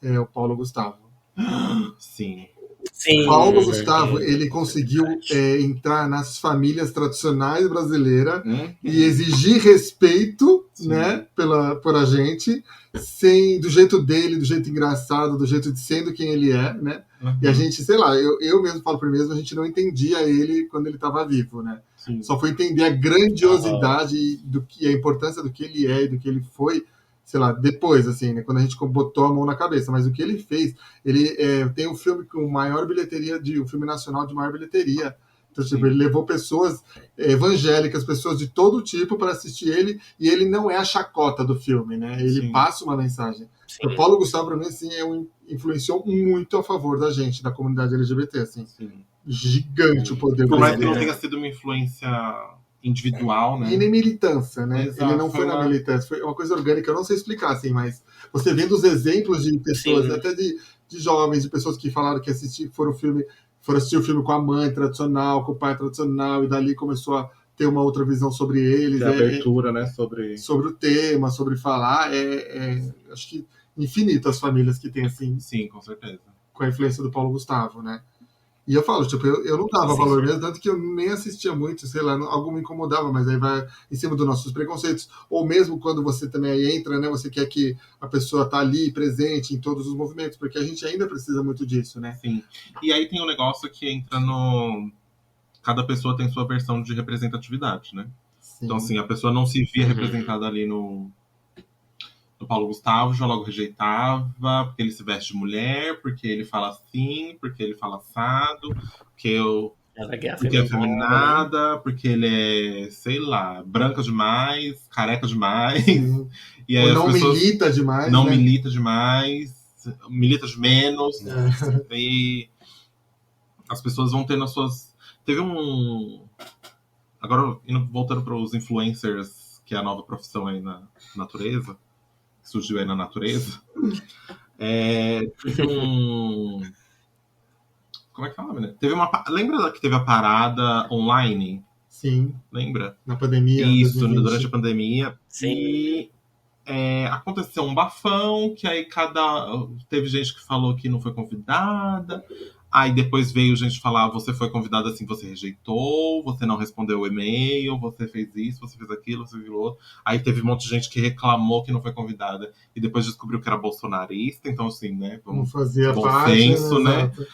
é o Paulo Gustavo. Sim. Paulo Gustavo, ele conseguiu entrar nas famílias tradicionais brasileiras e exigir respeito, né, por a gente, do jeito dele, do jeito engraçado, do jeito de sendo quem ele é, né? E a gente, sei lá, eu mesmo falo por mim mesmo, a gente não entendia ele quando ele estava vivo, né? Sim. Só foi entender a grandiosidade e a importância do que ele é e do que ele foi, sei lá, depois, assim, né, quando a gente botou a mão na cabeça. Mas o que ele fez, ele tem um filme com maior bilheteria, um filme nacional de maior bilheteria. Então, tipo, ele levou pessoas evangélicas, pessoas de todo tipo para assistir ele, e ele não é a chacota do filme, né? Ele passa uma mensagem. O Paulo Gustavo, para mim, assim, influenciou muito a favor da gente, da comunidade LGBT, assim. Gigante o poder. Por mais que não tenha sido uma influência individual, né? E nem militância, né? Exato, ele não foi na militância, foi uma coisa orgânica, eu não sei explicar, assim, mas você vendo os exemplos de pessoas, até de jovens, de pessoas que falaram que foram assistir o filme com a mãe tradicional, com o pai tradicional, e dali começou a ter uma outra visão sobre eles. A abertura, né? Sobre o tema, sobre falar. Acho que infinito as famílias que tem, assim. Sim, com certeza. Com a influência do Paulo Gustavo, né? E eu falo, tipo, eu não dava valor mesmo, tanto que eu nem assistia muito, sei lá, algo me incomodava, mas aí vai em cima dos nossos preconceitos. Ou mesmo quando você também entra, né, você quer que a pessoa tá ali, presente em todos os movimentos, porque a gente ainda precisa muito disso, né? Sim. E aí tem um negócio que entra no... Cada pessoa tem sua versão de representatividade, né? Sim. Então, assim, a pessoa não se via representada ali no Paulo Gustavo, já logo rejeitava, porque ele se veste de mulher, porque ele fala assim, porque ele fala assado, porque é afeminada, porque ele é, sei lá, branca demais, careca demais. E aí ou não milita demais. Não né? milita demais, milita de menos. E as pessoas vão tendo as suas... Teve Agora, voltando para os influencers, que é a nova profissão aí na natureza, surgiu aí na natureza. Como é que fala, menina? Lembra que teve a parada online? Sim. Lembra? Na pandemia. Isso, durante a pandemia. Sim. E aconteceu um bafão, que aí teve gente que falou que não foi convidada, aí depois veio gente falar, você foi convidada assim, você rejeitou, você não respondeu o e-mail, você fez isso, você fez aquilo, você viu outro. Aí teve um monte de gente que reclamou que não foi convidada e depois descobriu que era bolsonarista, então assim, né, Não fazia bom parte, senso, né? exato.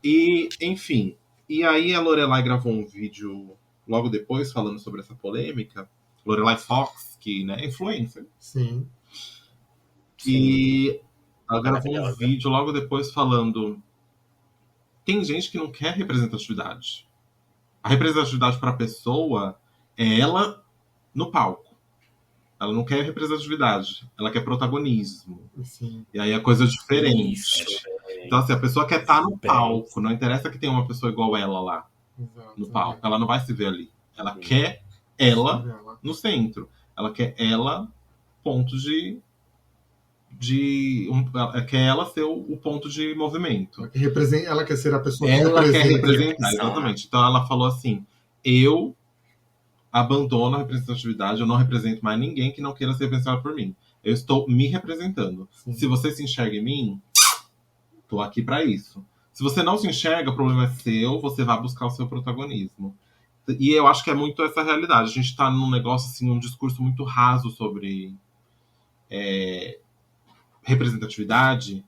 E, enfim, e aí a Lorelai gravou um vídeo logo depois falando sobre essa polêmica, Lorelai Fox, que, né, é influencer. Sim. E ela gravou um Maravilhosa. vídeo logo depois falando: tem gente que não quer representatividade. A representatividade para a pessoa é ela no palco. Ela não quer representatividade, ela quer protagonismo. Sim. E aí é coisa diferente. Isso. Então, assim, a pessoa quer estar no Bem. palco. Não interessa que tenha uma pessoa igual ela lá Exato. no palco. Ela não vai se ver ali. Ela quer ela Ela. no centro. Ela quer ela ponto quer ela ser o ponto de movimento. Ela quer ser a pessoa que Ela quer representa. representar, exatamente. Então ela falou assim: eu abandono a representatividade, eu não represento mais ninguém que não queira ser representado por mim. Eu estou me representando. Sim. Se você se enxerga em mim, tô aqui para isso. Se você não se enxerga, o problema é seu, você vai buscar o seu protagonismo. E eu acho que é muito essa realidade. A gente tá num negócio, assim, um discurso muito raso sobre representatividade.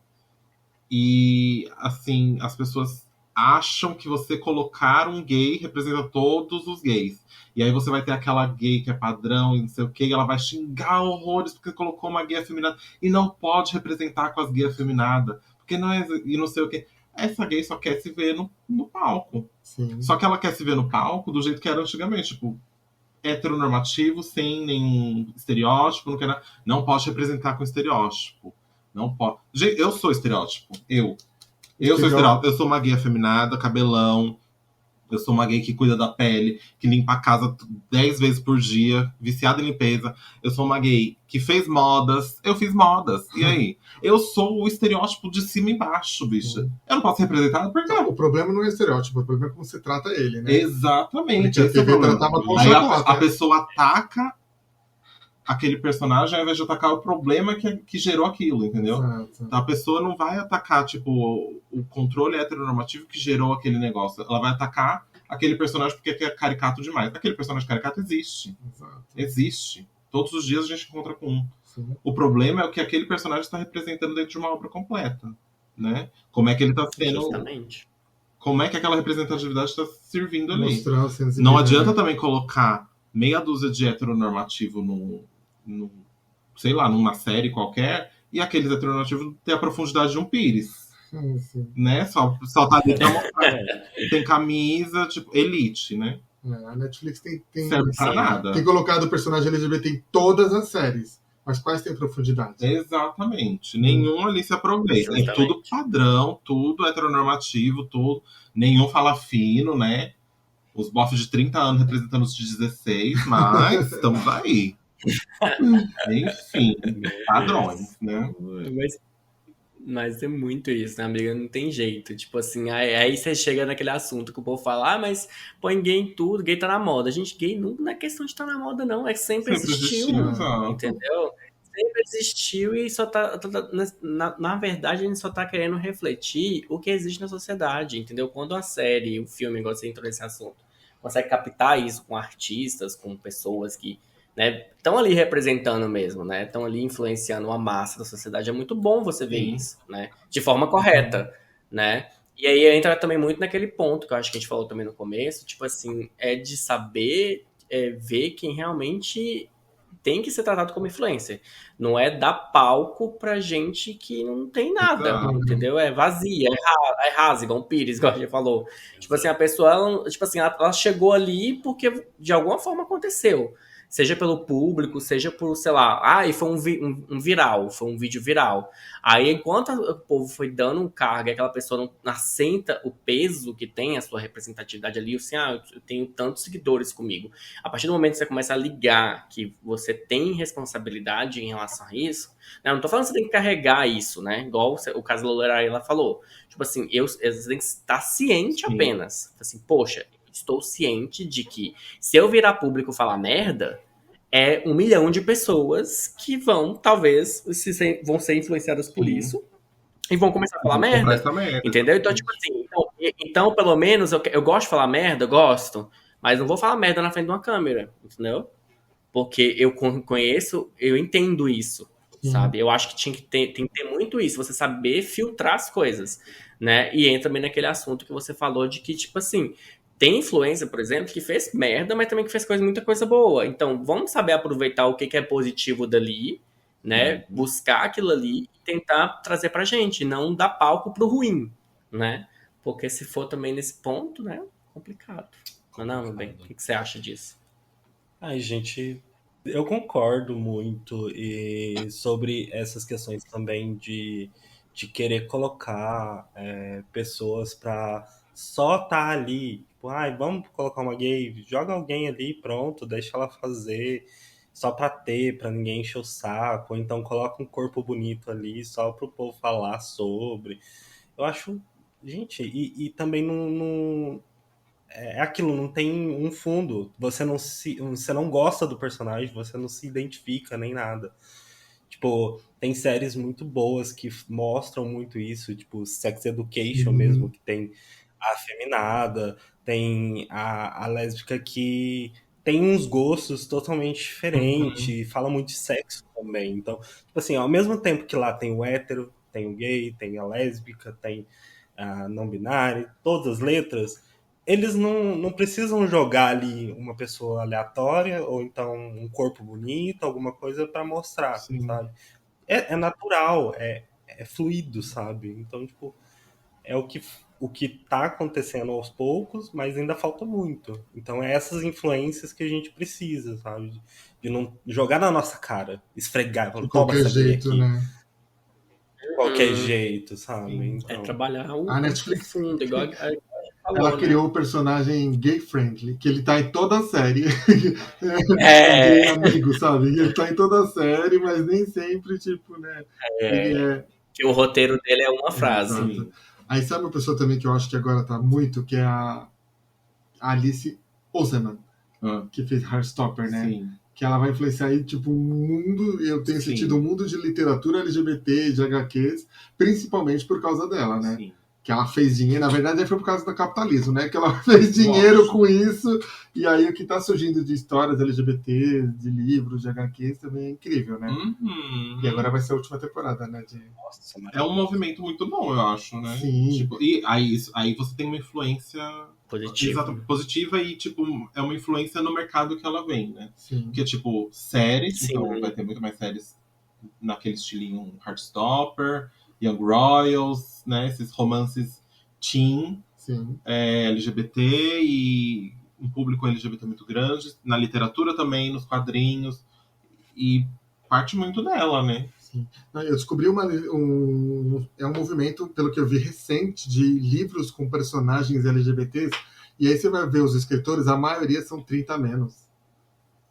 E, assim, as pessoas acham que você colocar um gay representa todos os gays. E aí você vai ter aquela gay que é padrão e não sei o que, e ela vai xingar horrores porque colocou uma gay afeminada. E não pode representar com as gays afeminadas. Porque não é. E não sei o que. Essa gay só quer se ver no palco. Sim. Só que ela quer se ver no palco do jeito que era antigamente. Tipo, heteronormativo, sem nenhum estereótipo. Não pode representar com estereótipo. Não pode. Gente, eu sou estereótipo. Eu sou estereótipo. Eu sou uma gay afeminada, cabelão. Eu sou uma gay que cuida da pele, que limpa a casa 10 vezes por dia, viciada em limpeza. Eu sou uma gay que fez modas. Eu fiz modas. E aí? Eu sou o estereótipo de cima e embaixo, bicha. Eu não posso ser representado por quê? O problema não é estereótipo, o problema é como você trata ele, né? Exatamente. Porque a Esse é o TV problema. tratava com Aí chacota. a pessoa ataca aquele personagem ao invés de atacar o problema que gerou aquilo, entendeu? Exato. Então a pessoa não vai atacar, tipo, o controle heteronormativo que gerou aquele negócio. Ela vai atacar aquele personagem porque é caricato demais. Aquele personagem caricato existe. Exato. Existe. Todos os dias a gente encontra com um. Sim. O problema é o que aquele personagem está representando dentro de uma obra completa, né? Como é que ele está sendo... Justamente. Como é que aquela representatividade está servindo ali. Mostrando, sendo Não exibido, adianta né? também colocar meia dúzia de heteronormativo sei lá, numa série qualquer, e aqueles heteronormativos ter a profundidade de um pires, Sim. né? Só tá ali pra mostrar. Tem camisa, tipo, elite, né? A Netflix tem Serve pra nada. tem colocado o personagem LGBT em todas as séries. Mas quais têm profundidade? Exatamente. Nenhum ali se aproveita. É Justamente. tudo padrão, tudo heteronormativo, tudo. Nenhum fala fino, né? Os bofs de 30 anos representando os de 16, mas estamos aí. Enfim, padrões, né? Mas é muito isso, né, amiga? Não tem jeito. Tipo assim, aí você chega naquele assunto que o povo fala, mas põe gay em tudo, gay tá na moda. Gente, gay não é questão de estar na moda, não. É que sempre existiu. exato. Entendeu? Sempre existiu e só na verdade, a gente só tá querendo refletir o que existe na sociedade, entendeu? Quando a série, o filme, igual você entrou nesse assunto, consegue captar isso com artistas, com pessoas que, né, estão ali representando mesmo, né? Estão ali influenciando a massa da sociedade. É muito bom você ver Sim. isso, né? De forma correta, né? E aí entra também muito naquele ponto que eu acho que a gente falou também no começo, tipo assim, é de saber ver quem realmente tem que ser tratado como influencer. Não é dar palco pra gente que não tem nada, Exato. entendeu? É vazia, é rasa, igual o Pires, igual a gente falou. Tipo assim, a pessoa, ela chegou ali porque de alguma forma aconteceu. Seja pelo público, seja por, sei lá, e foi um viral, foi um vídeo viral. Aí, enquanto o povo foi dando um cargo e aquela pessoa não assenta o peso que tem a sua representatividade ali, assim, eu tenho tantos seguidores comigo. A partir do momento que você começa a ligar que você tem responsabilidade em relação a isso, né? Eu não tô falando que você tem que carregar isso, né? Igual o caso da Lorelai, ela falou. Tipo assim, você tem que estar ciente Sim. apenas. Assim, poxa, estou ciente de que se eu virar público e falar merda, é 1 milhão de pessoas que vão, talvez, vão ser influenciadas por Sim. isso e vão começar a falar Vou comprar merda. essa merda. Entendeu? Então, tipo assim, então pelo menos, eu gosto de falar merda, gosto, mas não vou falar merda na frente de uma câmera, entendeu? Porque eu conheço, eu entendo isso, sabe? Eu acho que tem que ter muito isso, você saber filtrar as coisas, né? E entra também naquele assunto que você falou de que, tipo assim, tem influência, por exemplo, que fez merda, mas também que fez muita coisa boa. Então, vamos saber aproveitar o que é positivo dali, né? Buscar aquilo ali e tentar trazer pra gente, não dar palco pro ruim, né? Porque se for também nesse ponto, né? Complicado. Mas não, meu bem, o que você acha disso? Ai, gente, eu concordo muito e sobre essas questões também de querer colocar pessoas pra só estar ali. Tipo, ai, vamos colocar uma gay, joga alguém ali, pronto, deixa ela fazer, só pra ter, pra ninguém encher o saco, ou então coloca um corpo bonito ali só pro povo falar sobre. Eu acho, gente, e também é aquilo, não tem um fundo. Você não gosta do personagem, você não se identifica nem nada. Tipo, tem séries muito boas que mostram muito isso, tipo Sex Education mesmo, que tem a afeminada, tem a lésbica que tem uns gostos totalmente diferentes, fala muito de sexo também. Então, tipo assim, ao mesmo tempo que lá tem o hétero, tem o gay, tem a lésbica, tem a não binária, todas as letras, eles não precisam jogar ali uma pessoa aleatória ou então um corpo bonito, alguma coisa para mostrar, Sim. sabe? É natural, é fluido, sabe? Então, tipo, é o que tá acontecendo aos poucos, mas ainda falta muito. Então, é essas influências que a gente precisa, sabe? De não jogar na nossa cara, esfregar, De falando, toma qualquer essa gay jeito, aqui. né? De qualquer jeito, sabe? Sim. É Então, trabalhar A o Netflix, fundo, igual a gente ela falou, né? criou o personagem gay friendly, que ele tá em toda a série. É. Gay amigo, sabe? Ele tá em toda a série, mas nem sempre, tipo, né? Ele é. Que o roteiro dele é uma frase. Exato. Aí sabe uma pessoa também que eu acho que agora tá muito, que é a Alice Oseman, que fez Heartstopper, né? Sim. Que ela vai influenciar aí, tipo, um mundo, eu tenho Sim. sentido um mundo de literatura LGBT, de HQs, principalmente por causa dela, né? Sim. Que ela fez dinheiro, na verdade foi por causa do capitalismo, né? Que ela fez dinheiro com isso, e aí o que tá surgindo de histórias LGBT, de livros, de HQs também é incrível, né? E agora vai ser a última temporada, né? nossa, É um movimento muito bom, eu acho, né? Sim. Tipo, e aí você tem uma influência positiva e, tipo, é uma influência no mercado que ela vem, né? Sim. Porque, tipo, séries, Sim. então vai ter muito mais séries naquele estilinho Heartstopper, Young Royals, né? Esses romances teen, Sim. LGBT e um público LGBT muito grande, na literatura também, nos quadrinhos, e parte muito dela, né? Sim. Eu descobri é um movimento, pelo que eu vi, recente de livros com personagens LGBTs, e aí você vai ver os escritores, a maioria são 30 a menos.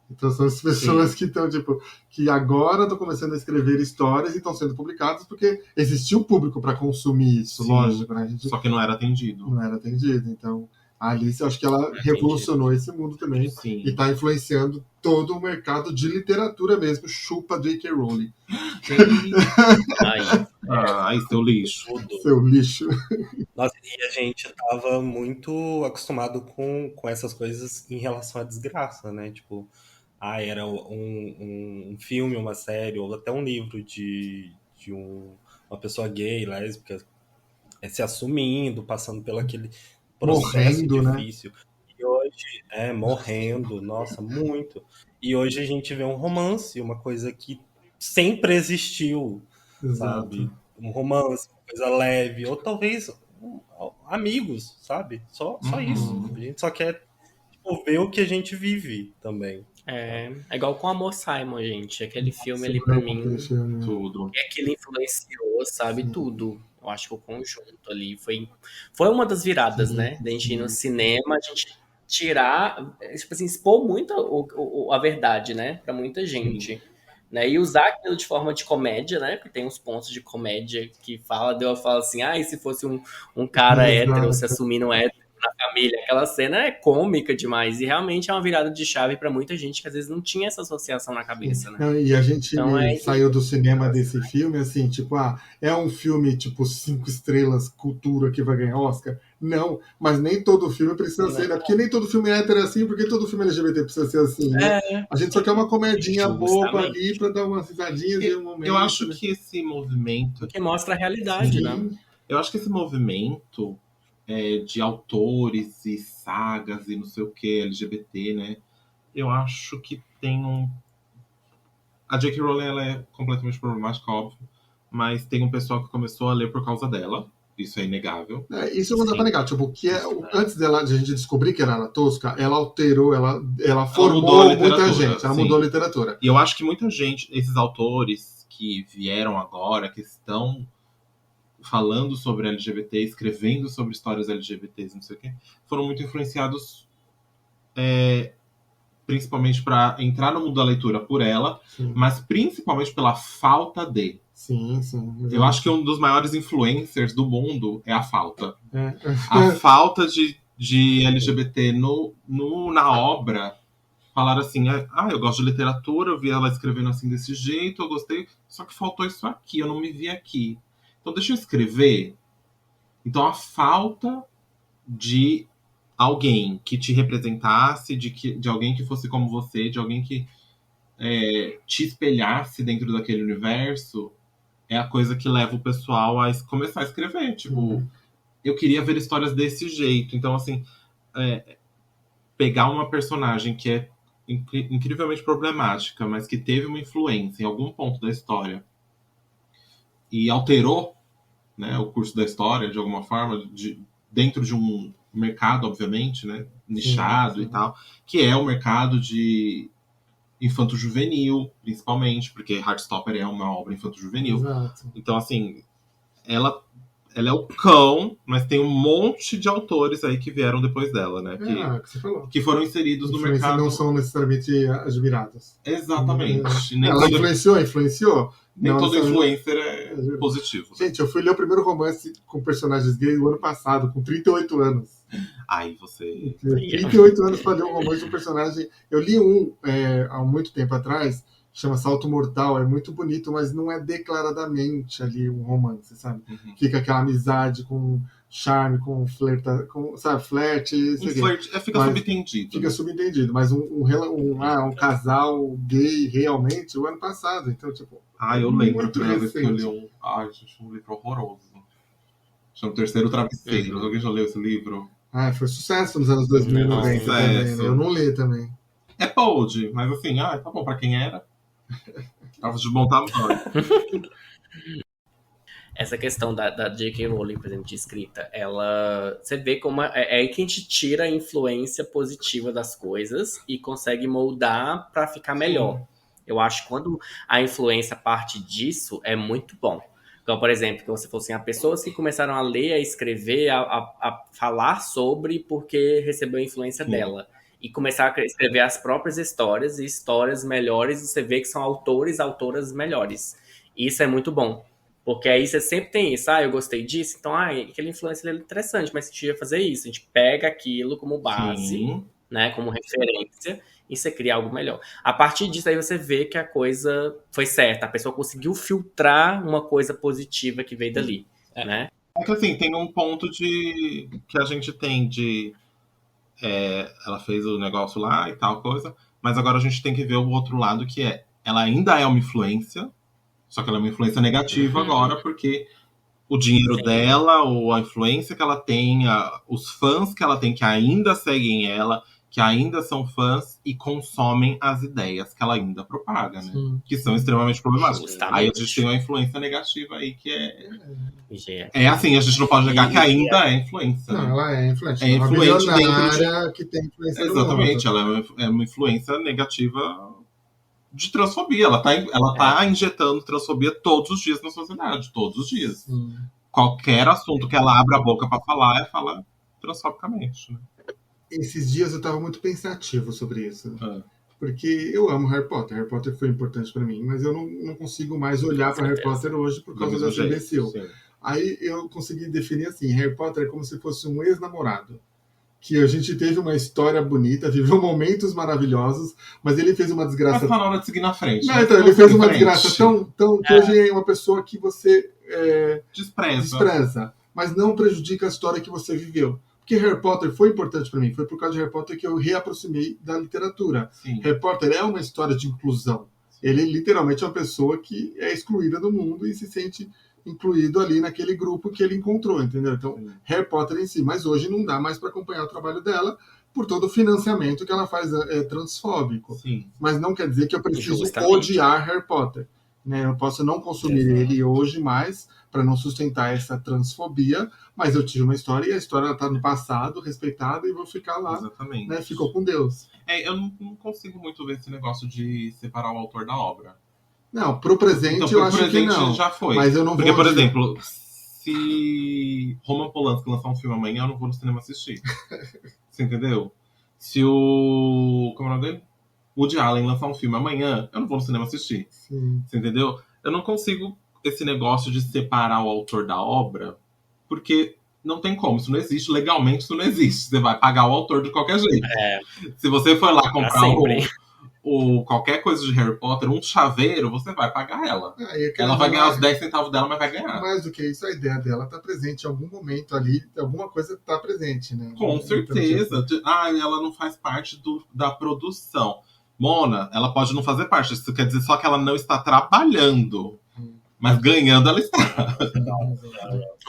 Então são as pessoas que estão, tipo, que agora estão começando a escrever histórias e estão sendo publicadas porque existia um público para consumir isso, lógico, né? Só que não era atendido. Não era atendido. Então, a Alice, eu acho que ela revolucionou esse mundo também. Sim. E está influenciando todo o mercado de literatura mesmo. Chupa J.K. Rowling. Ai, seu lixo. Seu lixo. Nossa, e a gente tava muito acostumado com essas coisas em relação à desgraça, né? Tipo, era um filme, uma série, ou até um livro de uma pessoa gay, lésbica, se assumindo, passando pelo aquele processo Morrendo, difícil. Né? E hoje, morrendo, nossa, muito. E hoje a gente vê um romance, uma coisa que sempre existiu, sabe? Um romance, uma coisa leve, ou talvez amigos, sabe? Só isso. A gente só quer ver o que a gente vive também. É igual com Amor Simon, gente. Aquele filme ali pra mim, tudo. É que ele influenciou, sabe? Sim. Tudo. Eu acho que o conjunto ali foi uma das viradas, né? Da gente ir no cinema, a gente tirar, tipo assim, expor muito a verdade, né? Pra muita gente. Né? E usar aquilo de forma de comédia, né? Porque tem uns pontos de comédia que eu falo assim, e se fosse um cara hétero se assumindo hétero na família. Aquela cena é cômica demais e realmente é uma virada de chave pra muita gente que às vezes não tinha essa associação na cabeça, né? Não, e a gente Então saiu do cinema desse filme assim, tipo, é um filme tipo 5 estrelas, cultura que vai ganhar Oscar? Não, mas nem todo filme precisa ser, né? Porque nem todo filme é hétero assim, porque todo filme LGBT precisa ser assim, né? A gente só quer uma comedinha boba ali pra dar umas risadinhas e um momento. Eu acho que esse movimento... que mostra a realidade, né? Sim. Eu acho que esse movimento de autores e sagas e não sei o que, LGBT, né? Eu acho que tem um... A J.K. Rowling, ela é completamente problemática, óbvio, mas tem um pessoal que começou a ler por causa dela. Isso é inegável. Isso não dá pra negar. Tipo, antes de a gente descobrir que era Ana Tosca, ela alterou, ela formou muita gente, ela mudou a literatura. E eu acho que muita gente, esses autores que vieram agora, que estão falando sobre LGBT, escrevendo sobre histórias LGBTs, não sei o quê, foram muito influenciados principalmente para entrar no mundo da leitura por ela, Sim. mas principalmente pela falta de. Sim, sim. Eu acho que um dos maiores influencers do mundo é a falta. É. A falta de LGBT na obra. Falar assim, eu gosto de literatura, eu vi ela escrevendo assim desse jeito, eu gostei, só que faltou isso aqui, eu não me vi aqui. Então deixa eu escrever. Então a falta de alguém que te representasse, de alguém que fosse como você, de alguém que te espelhasse dentro daquele universo, é a coisa que leva o pessoal a começar a escrever. Tipo, eu queria ver histórias desse jeito. Então, assim, pegar uma personagem que é incrivelmente problemática, mas que teve uma influência em algum ponto da história e alterou, né, o curso da história de alguma forma, dentro de um mercado, obviamente, né, nichado e tal, que é o mercado de infanto-juvenil, principalmente, porque Heartstopper é uma obra infanto-juvenil. Exato. Então, assim, ela é o cão, mas tem um monte de autores aí que vieram depois dela, né? Que você falou. Que foram inseridos no mercado. Não são necessariamente admirados. Exatamente. Ela influenciou? Nem não, todo influencer é positivo. Gente, eu fui ler o primeiro romance com personagens gays no ano passado, com 38 anos. Ai, você... 38 anos para ler um romance de um personagem. Eu li há muito tempo atrás, chama Salto Mortal, é muito bonito, mas não é declaradamente ali um romance, sabe? Uhum. Fica aquela amizade com charme, com flerte. Fica subentendido. Fica subentendido, mas um casal gay realmente o ano passado, então, tipo... eu lembro a primeira vez que eu li um livro horroroso. Chama O Terceiro Travesseiro. Alguém já leu esse livro? Foi sucesso nos anos 2090 também. Eu não li também. É bold, mas assim, tá bom pra quem era. Tava de bom tamanho. Essa questão da J.K. Rowling, por exemplo, de escrita, você vê como é aí que a gente tira a influência positiva das coisas e consegue moldar pra ficar melhor. Sim. Eu acho que quando a influência parte disso, é muito bom. Então, por exemplo, que você fosse pessoas que começaram a ler, a escrever, a falar sobre porque recebeu a influência dela. E começar a escrever as próprias histórias e histórias melhores, e você vê que são autoras melhores. Isso é muito bom. Porque aí você sempre tem isso. Eu gostei disso, então aquela influência é interessante, mas a gente ia fazer isso. A gente pega aquilo como base, né, como referência, e você cria algo melhor. A partir disso, aí você vê que a coisa foi certa. A pessoa conseguiu filtrar uma coisa positiva que veio dali, né? É que assim, tem um ponto que a gente tem de... ela fez o negócio lá e tal coisa, mas agora a gente tem que ver o outro lado, que ela ainda é uma influência, só que ela é uma influência negativa agora, porque o dinheiro dela, ou a influência que ela tem, os fãs que ela tem que ainda seguem ela, que ainda são fãs e consomem as ideias que ela ainda propaga, né? Que são extremamente problemáticas. Justamente. Aí a gente tem uma influência negativa aí que assim, a gente não pode negar que ainda é influência. Não, né? ela é influente. É influente dentro que tem influência. Exatamente, ela é uma influência negativa de transfobia. Ela tá injetando transfobia todos os dias na sociedade, todos os dias. Qualquer assunto que ela abra a boca pra falar, fala transfobicamente, né? Esses dias eu estava muito pensativo sobre isso. Porque eu amo Harry Potter. Harry Potter foi importante para mim, mas eu não consigo mais olhar para Harry Potter hoje por causa dessa imbecil. Aí eu consegui definir assim: Harry Potter é como se fosse um ex-namorado. que a gente teve uma história bonita, viveu momentos maravilhosos, mas ele fez uma desgraça. Mas tá na hora de seguir na frente. Não, então, ele fez uma desgraça tão que hoje é uma pessoa que você despreza, mas não prejudica a história que você viveu. Porque Harry Potter foi importante para mim, foi por causa de Harry Potter que eu reaproximei da literatura. Sim. Harry Potter é uma história de inclusão. Ele literalmente é uma pessoa que é excluída do mundo e se sente incluído ali naquele grupo que ele encontrou, entendeu? Então, Harry Potter em si, mas hoje não dá mais para acompanhar o trabalho dela por todo o financiamento que ela faz transfóbico. Sim. Mas não quer dizer que eu preciso Justamente. odiar Harry Potter. Né? Eu posso não consumir ele hoje mais para não sustentar essa transfobia, mas eu tive uma história e a história está no passado, respeitada, e vou ficar lá. Exatamente. Né? Ficou com Deus. Eu não consigo muito ver esse negócio de separar o autor da obra. Não, pro presente Então, eu acho que não. já foi. Mas eu não Porque, vou... por exemplo, se Roman Polanski lançar um filme amanhã, eu não vou no cinema assistir. Você entendeu? Se o... Como é o nome dele? Woody Allen lançar um filme amanhã, eu não vou no cinema assistir. Sim. Você entendeu? Eu não consigo esse negócio de separar o autor da obra, porque não tem como. Isso não existe. Legalmente, isso não existe. Você vai pagar o autor de qualquer jeito. Se você for lá comprar qualquer coisa de Harry Potter, um chaveiro, você vai pagar ela. Ela vai ganhar os 10 centavos dela, mas vai ganhar. Mais do que isso, a ideia dela tá presente em algum momento ali, alguma coisa tá presente, né? Com certeza. Ela não faz parte da produção. Mona, ela pode não fazer parte. Isso quer dizer só que ela não está trabalhando. Mas ganhando ela está.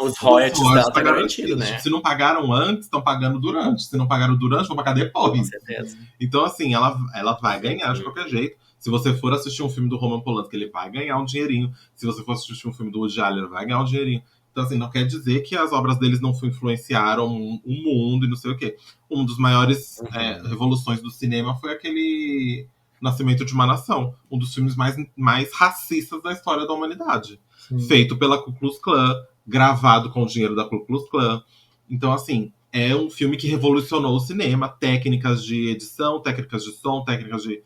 Os royalties dela tá garantido, né? Se não pagaram antes, estão pagando durante. Se não pagaram durante, vão pagar depois. Com certeza. Então, assim, ela vai ganhar de qualquer jeito. Se você for assistir um filme do Roman Polanski, ele vai ganhar um dinheirinho. Se você for assistir um filme do Woody Allen, ele vai ganhar um dinheirinho. Então, assim, não quer dizer que as obras deles não influenciaram o mundo e não sei o quê. Um dos maiores revoluções do cinema foi aquele Nascimento de uma Nação. Um dos filmes mais racistas da história da humanidade. Sim. Feito pela Ku Klux Klan, gravado com o dinheiro da Ku Klux Klan. Então, assim, é um filme que revolucionou o cinema. Técnicas de edição, técnicas de som, técnicas de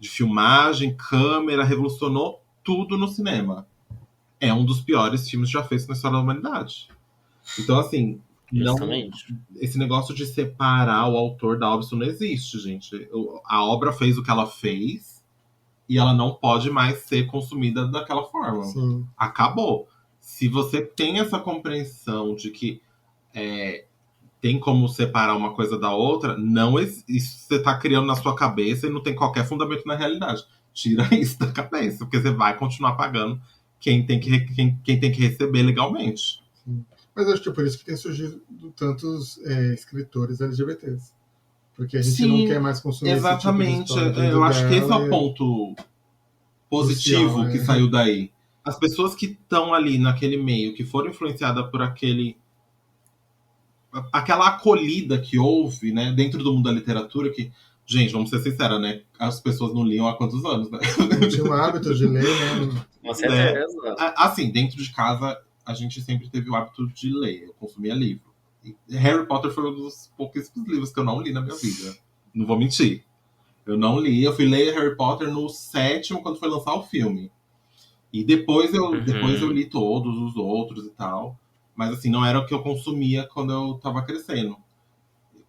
filmagem, câmera. Revolucionou tudo no cinema. É um dos piores filmes já feitos na história da humanidade. Então, assim, esse negócio de separar o autor da obra, isso não existe, gente. A obra fez o que ela fez e ela não pode mais ser consumida daquela forma. Sim. Acabou. Se você tem essa compreensão de que tem como separar uma coisa da outra, isso você está criando na sua cabeça e não tem qualquer fundamento na realidade. Tira isso da cabeça, porque você vai continuar pagando quem tem que receber legalmente. Sim. Mas acho que é por isso que tem surgido tantos escritores LGBTs. Porque a gente não quer mais consumir exatamente. Esse tipo de eu acho que esse é o ponto positivo social, que saiu daí. As pessoas que estão ali naquele meio, que foram influenciadas por aquela acolhida que houve, né, dentro do mundo da literatura, que, gente, vamos ser sinceros, né? As pessoas não liam há quantos anos, né? Não tinha o hábito de ler, né? Com certeza. Assim, dentro de casa, a gente sempre teve o hábito de ler. Eu consumia livro. E Harry Potter foi um dos pouquíssimos livros que eu não li na minha vida. Não vou mentir. Eu não li. Eu fui ler Harry Potter no 7º, quando foi lançar o filme. E depois eu li todos os outros e tal. Mas, assim, não era o que eu consumia quando eu tava crescendo.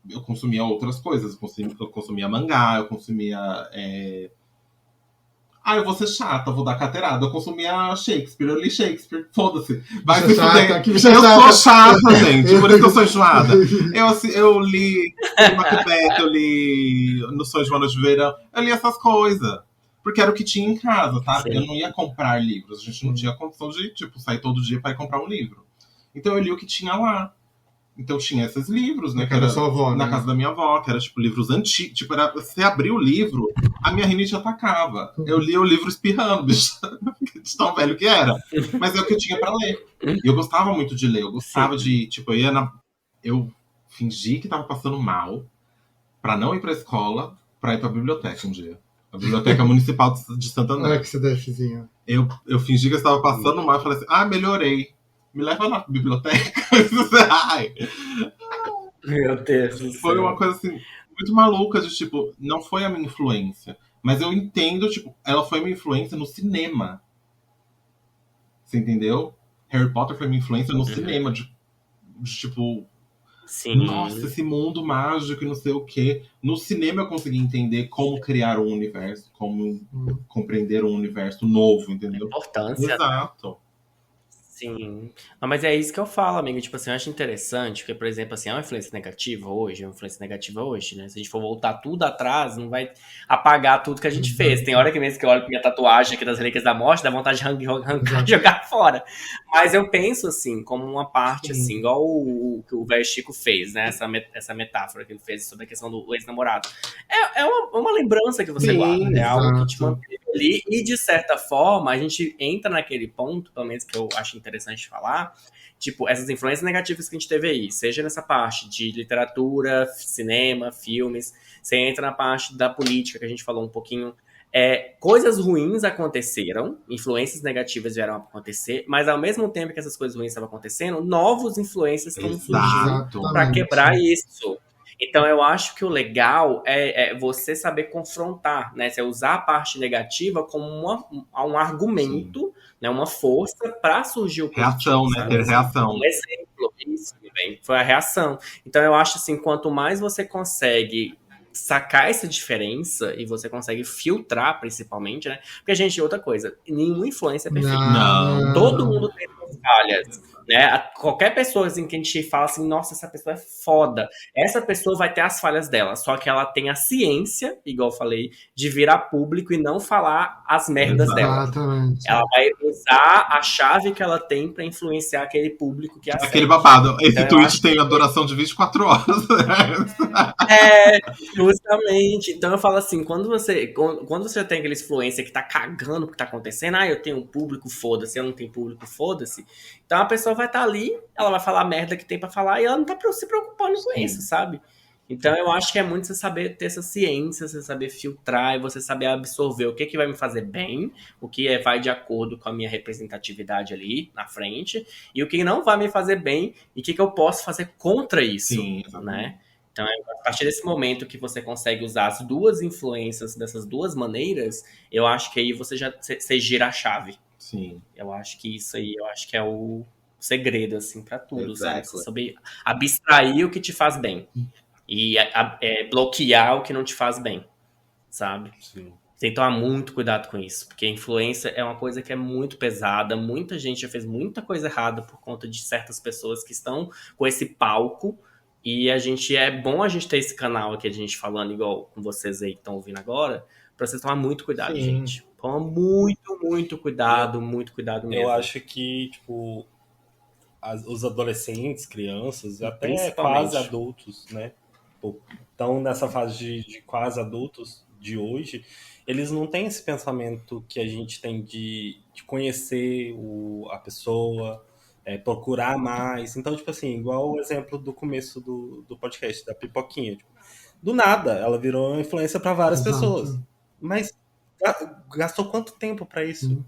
Eu consumia outras coisas. Eu consumia mangá, eu consumia... eu vou ser chata, vou dar carteirada. Eu consumia Shakespeare, eu li Shakespeare, foda-se. Vai se fuder. Eu sou chata, gente, por isso que eu sou enjoada. Eu li Macbeth, eu li No Sonho de uma Noite de Verão, eu li essas coisas. Porque era o que tinha em casa, tá? Sim. Eu não ia comprar livros, a gente não tinha condição de, sair todo dia pra ir comprar um livro. Então eu li o que tinha lá. Então tinha esses livros, né? Na casa da sua avó, na casa da minha avó, que era livros antigos. Você abria o livro, a minha rinite atacava. Eu lia o livro espirrando, bicho. De tão velho que era. Mas é o que eu tinha pra ler. E eu gostava muito de ler. Eu gostava de, eu fingi que tava passando mal pra não ir pra escola, pra ir pra biblioteca um dia. A Biblioteca Municipal de Santander. Olha que CDFzinho. Eu fingi que eu estava passando mal e falei assim, melhorei. Me leva na biblioteca. Ai. Meu Deus do céu. Foi uma coisa assim, muito maluca de não foi a minha influência. Mas eu entendo, ela foi minha influência no cinema. Você entendeu? Harry Potter foi minha influência no cinema. Sim. nossa, esse mundo mágico e não sei o quê. No cinema eu consegui entender como criar um universo, como compreender um universo novo, entendeu? Importância. Exato. Sim. Não, mas é isso que eu falo, amigo. Tipo assim, eu acho interessante, porque, por exemplo, assim, é uma influência negativa hoje, né? Se a gente for voltar tudo atrás, não vai apagar tudo que a gente fez. Tem hora que mesmo que eu olho pra minha tatuagem aqui das Relíquias da Morte, dá vontade de arrancar e jogar fora. Mas eu penso, assim, como uma parte, assim, igual o que o velho Chico fez, né? Essa metáfora que ele fez sobre a questão do ex-namorado. É uma lembrança que você Sim, guarda, é algo que te exato. mantém ali, e de certa forma a gente entra naquele ponto, pelo menos que eu acho interessante falar, tipo, essas influências negativas que a gente teve aí, seja nessa parte de literatura, cinema, filmes, você entra na parte da política, que a gente falou um pouquinho, coisas ruins aconteceram, influências negativas vieram a acontecer, mas ao mesmo tempo que essas coisas ruins estavam acontecendo, novos influências estão surgindo para Exatamente. quebrar isso. Então, eu acho que o legal é você saber confrontar, né? Você usar a parte negativa como um argumento, né? Uma força para surgir o positivo. Reação, né? Sabe? Ter reação. Um exemplo, isso também, foi a reação. Então, eu acho assim, quanto mais você consegue sacar essa diferença e você consegue filtrar, principalmente, né? Porque, gente, outra coisa, nenhuma influência é perfeita. Não. Todo mundo tem suas falhas, né? Qualquer pessoa assim, que a gente fala assim, nossa, essa pessoa é foda. Essa pessoa vai ter as falhas dela, só que ela tem a ciência, igual eu falei, de virar público e não falar as merdas dela. Exatamente. Ela vai usar a chave que ela tem pra influenciar aquele público que aceita. Aquele babado. Esse Então, eu tweet acho tem a duração de 24 horas. Justamente. Então eu falo assim, quando você já tem aquela influência que tá cagando o que tá acontecendo, eu tenho um público, foda-se, eu não tenho público, foda-se. Então a pessoa vai estar ali, ela vai falar a merda que tem pra falar e ela não tá se preocupando com isso, sabe? Então eu acho que é muito você saber ter essa ciência, você saber filtrar e você saber absorver o que vai me fazer bem, o que vai de acordo com a minha representatividade ali na frente, e o que não vai me fazer bem e o que eu posso fazer contra isso, Sim, né? Então, a partir desse momento que você consegue usar as duas influências dessas duas maneiras, eu acho que aí você gira a chave. Sim. Eu acho que isso aí, é o segredo, assim, pra tudo, sabe? Exactly. Você saber abstrair o que te faz bem e bloquear o que não te faz bem, sabe? Sim. Tem que tomar muito cuidado com isso, porque a influência é uma coisa que é muito pesada, muita gente já fez muita coisa errada por conta de certas pessoas que estão com esse palco. E é bom a gente ter esse canal aqui, a gente falando igual com vocês aí que estão ouvindo agora, pra vocês tomar muito cuidado, Sim. gente. Toma muito cuidado mesmo. Eu acho que, tipo, os adolescentes, crianças, até Principalmente. quase adultos, né? Estão nessa fase de quase adultos de hoje, eles não têm esse pensamento que a gente tem de conhecer a pessoa, procurar mais. Então, tipo assim, igual o exemplo do começo do podcast, da Pipoquinha. Tipo, do nada, ela virou uma influência para várias Exato. pessoas. Mas gastou quanto tempo para isso?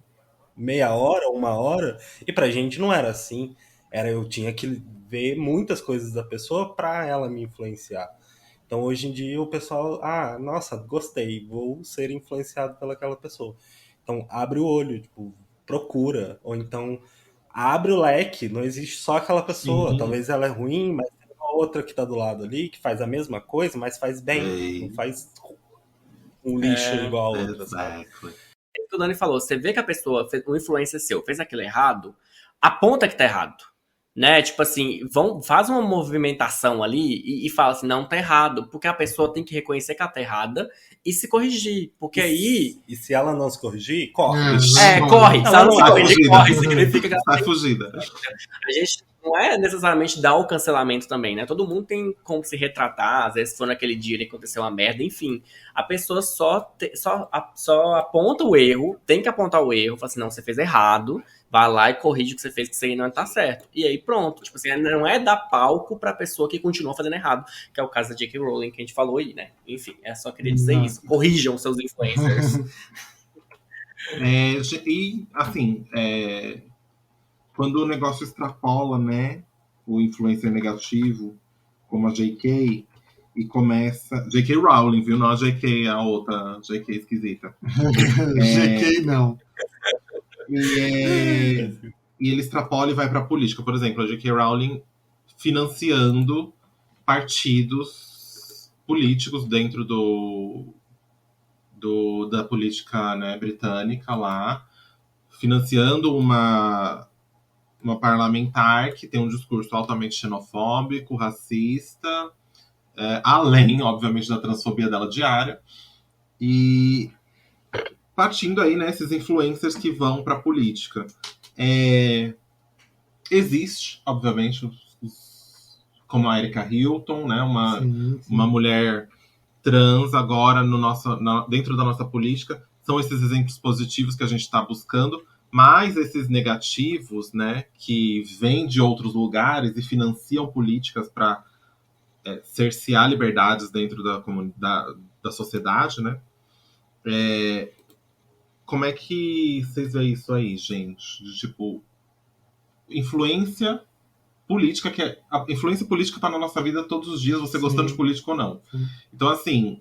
Meia hora, uma hora? E pra gente não era assim. Eu tinha que ver muitas coisas da pessoa para ela me influenciar. Então, hoje em dia, o pessoal... nossa, gostei. Vou ser influenciado pelaquela pessoa. Então, abre o olho, tipo, procura. Ou então, abre o leque. Não existe só aquela pessoa. Sim. Talvez ela é ruim, mas tem uma outra que tá do lado ali, que faz a mesma coisa, mas faz bem. Ei. Não faz um lixo igual a outra, sabe? Exactly. É o que o Dani falou, você vê que a pessoa, um influencer seu, fez aquilo errado, aponta que tá errado. Né? Tipo assim, faz uma movimentação ali e fala assim, não, tá errado. Porque a pessoa tem que reconhecer que ela tá errada e se corrigir. Porque aí... E se ela não se corrigir, corre. Corre. Se ela não se Sai corrigir, fugida. corre. Significa que ela Sai fugida. A gente não é necessariamente dar o cancelamento também, né? Todo mundo tem como se retratar, às vezes foi naquele dia que aconteceu uma merda, enfim. A pessoa só aponta o erro, tem que apontar o erro, fala assim, não, você fez errado, vai lá e corrige o que você fez, que isso aí não tá certo. E aí pronto, tipo assim, não é dar palco pra pessoa que continua fazendo errado, que é o caso da J.K. Rowling que a gente falou aí, né? Enfim, só queria dizer isso. Corrijam seus influencers. E, assim, quando o negócio extrapola, né, o influencer negativo, como a J.K., e começa... J.K. Rowling, viu? Não a J.K., a outra J.K. esquisita. GK não. E ele extrapola e vai pra política. Por exemplo, a J.K. Rowling financiando partidos políticos dentro da política, né, britânica lá, financiando uma parlamentar que tem um discurso altamente xenofóbico, racista, além, obviamente, da transfobia dela diária, e partindo aí, né, esses influencers que vão para a política. Existe, obviamente, como a Erika Hilton, né, uma mulher trans agora dentro da nossa política. São esses exemplos positivos que a gente está buscando, mas esses negativos, né, que vêm de outros lugares e financiam políticas para cercear liberdades dentro da sociedade, né? Como é que vocês veem isso aí, gente? Tipo, influência política, a influência política está na nossa vida todos os dias, você gostando de político ou não. Sim. Então, assim,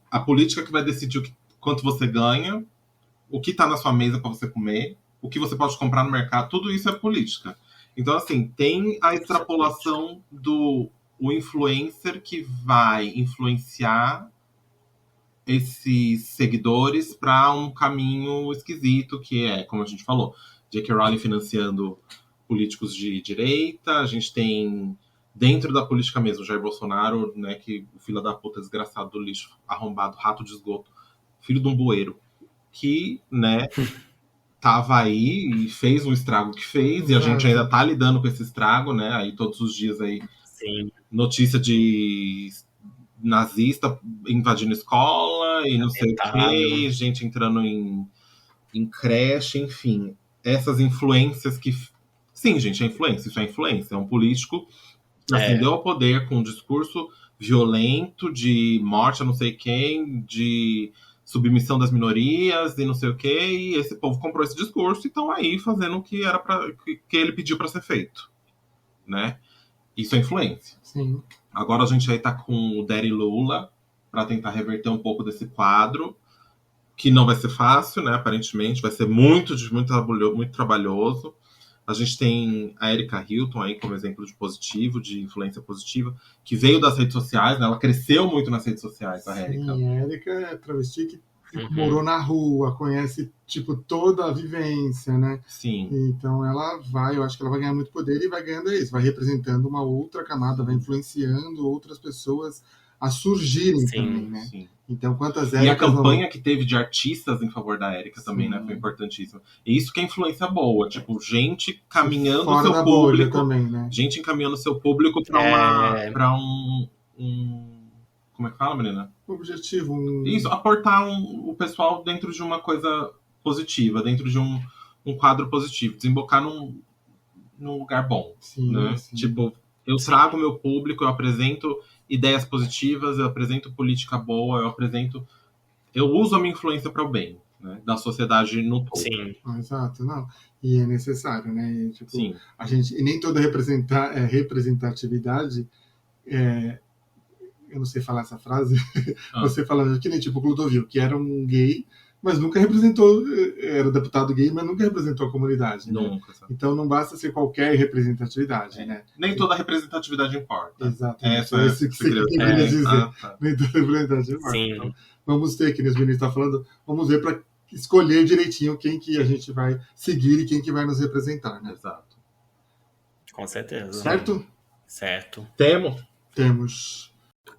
a política que vai decidir quanto você ganha, o que está na sua mesa para você comer, o que você pode comprar no mercado, tudo isso é política. Então, assim, tem a extrapolação do influencer que vai influenciar esses seguidores para um caminho esquisito, que é, como a gente falou, J.K. Rowling financiando políticos de direita, a gente tem dentro da política mesmo, Jair Bolsonaro, né, que o filho da puta desgraçado do lixo, arrombado, rato de esgoto, filho de um bueiro, que, né, tava aí e fez um estrago que fez, e a gente ainda tá lidando com esse estrago, né, aí todos os dias aí, Sim. notícia de nazista invadindo escola e não sei o que, gente entrando em creche, enfim, essas influências que... Sim, gente, é influência, isso é influência. É um político que ascendeu ao poder com um discurso violento de morte a não sei quem, de submissão das minorias e não sei o quê, e esse povo comprou esse discurso e estão aí fazendo o que era que ele pediu para ser feito, né? Isso é influência. Sim. Agora a gente aí tá com o Daddy Lula para tentar reverter um pouco desse quadro, que não vai ser fácil, né? Aparentemente, vai ser muito trabalhoso. A gente tem a Erika Hilton aí como exemplo de influência positiva, que veio das redes sociais, né? Ela cresceu muito nas redes sociais, a Erika. Sim, a Erika é travesti que morou na rua, conhece, tipo, toda a vivência, né? Sim. Então eu acho que ela vai ganhar muito poder e vai ganhando isso, vai representando uma outra camada, vai influenciando outras pessoas a surgirem também, né? Sim. Então, quantas E a campanha que teve de artistas em favor da Erika também, né? Foi importantíssima. E isso que é influência boa. Tipo, gente caminhando o seu público. Também, né? Gente encaminhando o seu público pra um... Como é que fala, menina? Objetivo. Isso, aportar o pessoal dentro de uma coisa positiva, dentro de um quadro positivo. Desembocar num lugar bom. Sim, né? Sim. Tipo, eu trago meu público, eu apresento ideias positivas, eu apresento política boa, eu uso a minha influência para o bem, né, da sociedade no todo. Sim. Exato, não. E é necessário, né? E, tipo, Sim. E nem toda representatividade eu não sei falar essa frase, você falando que nem tipo o Clodovil, que era um gay, mas nunca representou, era deputado gay, mas nunca representou a comunidade. Nunca. Né? Então não basta ser qualquer representatividade, né? Nem toda representatividade importa. Exato. Essa é isso que você queria dizer. Tá. Nem toda representatividade importa. Sim. Então, vamos ter, que os meninos estão falando, vamos ver para escolher direitinho quem que a gente vai seguir e quem que vai nos representar, né? Exato. Com certeza. Certo? Temos.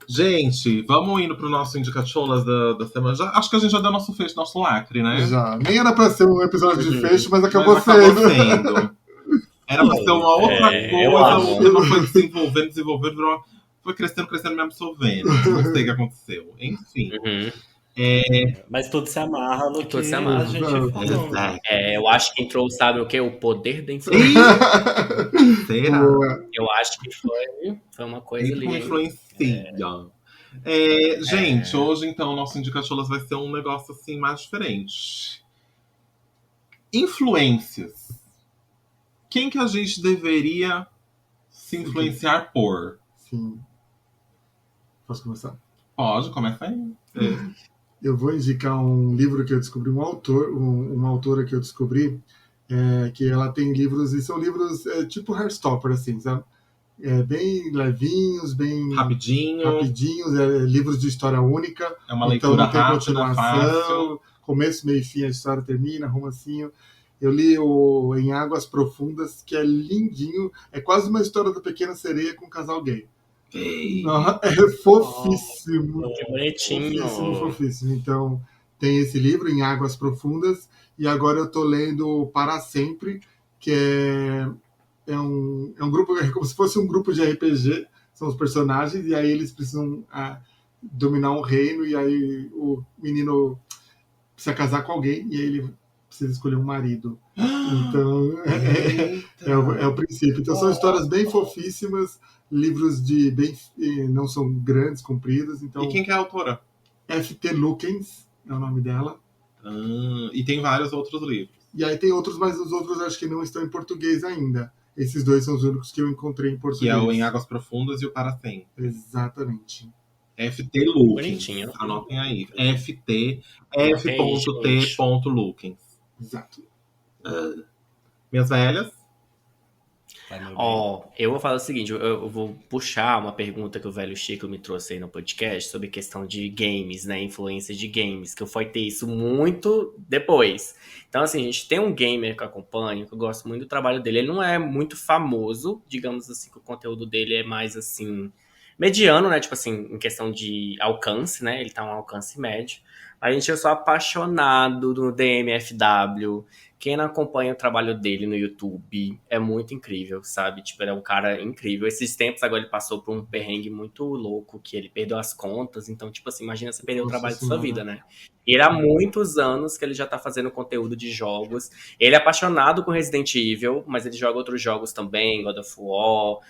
Gente, vamos indo pro nosso Indicacholas da semana. Acho que a gente já deu nosso fecho, nosso lacre, né? Já. Nem era pra ser um episódio de fecho, mas acabou sendo. Era pra ser uma outra coisa, o tema foi desenvolvendo, foi crescendo, me absolvendo. Não sei o que aconteceu. Enfim. Mas tudo se amarra no que a gente falou. Eu acho que entrou, sabe o quê? O poder da influência. Será? Eu acho que foi uma coisa ali. Influencia. Gente, hoje então o nosso Indicacholas vai ser um negócio assim mais diferente. Influências. Quem que a gente deveria se influenciar por? Sim. Posso começar? Pode, começa aí. Eu vou indicar um livro que eu descobri, uma autora que eu descobri, que ela tem livros, e são livros tipo Heartstopper, assim, sabe? bem levinhos, bem Rapidinho. Livros de história única. É uma Então leitura não tem rápida, fácil. continuação, começo, meio e fim, a história termina, romancinho. Eu li o Em Águas Profundas, que é lindinho, é quase uma história da Pequena Sereia com um casal gay. Ei. É fofíssimo. Que bonitinho. Fofíssimo. Então, tem esse livro, Em Águas Profundas, e agora eu tô lendo Para Sempre, que é um grupo, é como se fosse um grupo de RPG, são os personagens, e aí eles precisam dominar um reino, e aí o menino precisa casar com alguém, e aí ele precisa escolher um marido. Então, é o princípio. Então, são histórias bem fofíssimas, livros não são grandes, compridos. Então, E quem que é a autora? F.T. Lukens é o nome dela. E tem vários outros livros. E aí tem outros, mas os outros acho que não estão em português ainda. Esses dois são os únicos que eu encontrei em português. Que é o Em Águas Profundas e o Para Sempre. Exatamente. F.T. Lukens. Bonitinho. Anotem aí. F.T. Lukens. Exato. Minhas velhas. Eu vou falar o seguinte, eu vou puxar uma pergunta que o velho Chico me trouxe aí no podcast sobre questão de games, né, influência de games, que eu fui ter isso muito depois. Então, assim, a gente tem um gamer que eu acompanho, que eu gosto muito do trabalho dele, ele não é muito famoso, digamos assim, que o conteúdo dele é mais, assim, mediano, né, tipo assim, em questão de alcance, né, ele tá um alcance médio. A gente é só apaixonado no DMFW. Quem não acompanha o trabalho dele no YouTube é muito incrível, sabe? Tipo, ele é um cara incrível. Esses tempos agora ele passou por um perrengue muito louco, que ele perdeu as contas. Então, tipo assim, imagina você perder o trabalho da sua vida, né? E ele há muitos anos que ele já tá fazendo conteúdo de jogos. Ele é apaixonado com Resident Evil, mas ele joga outros jogos também, God of War,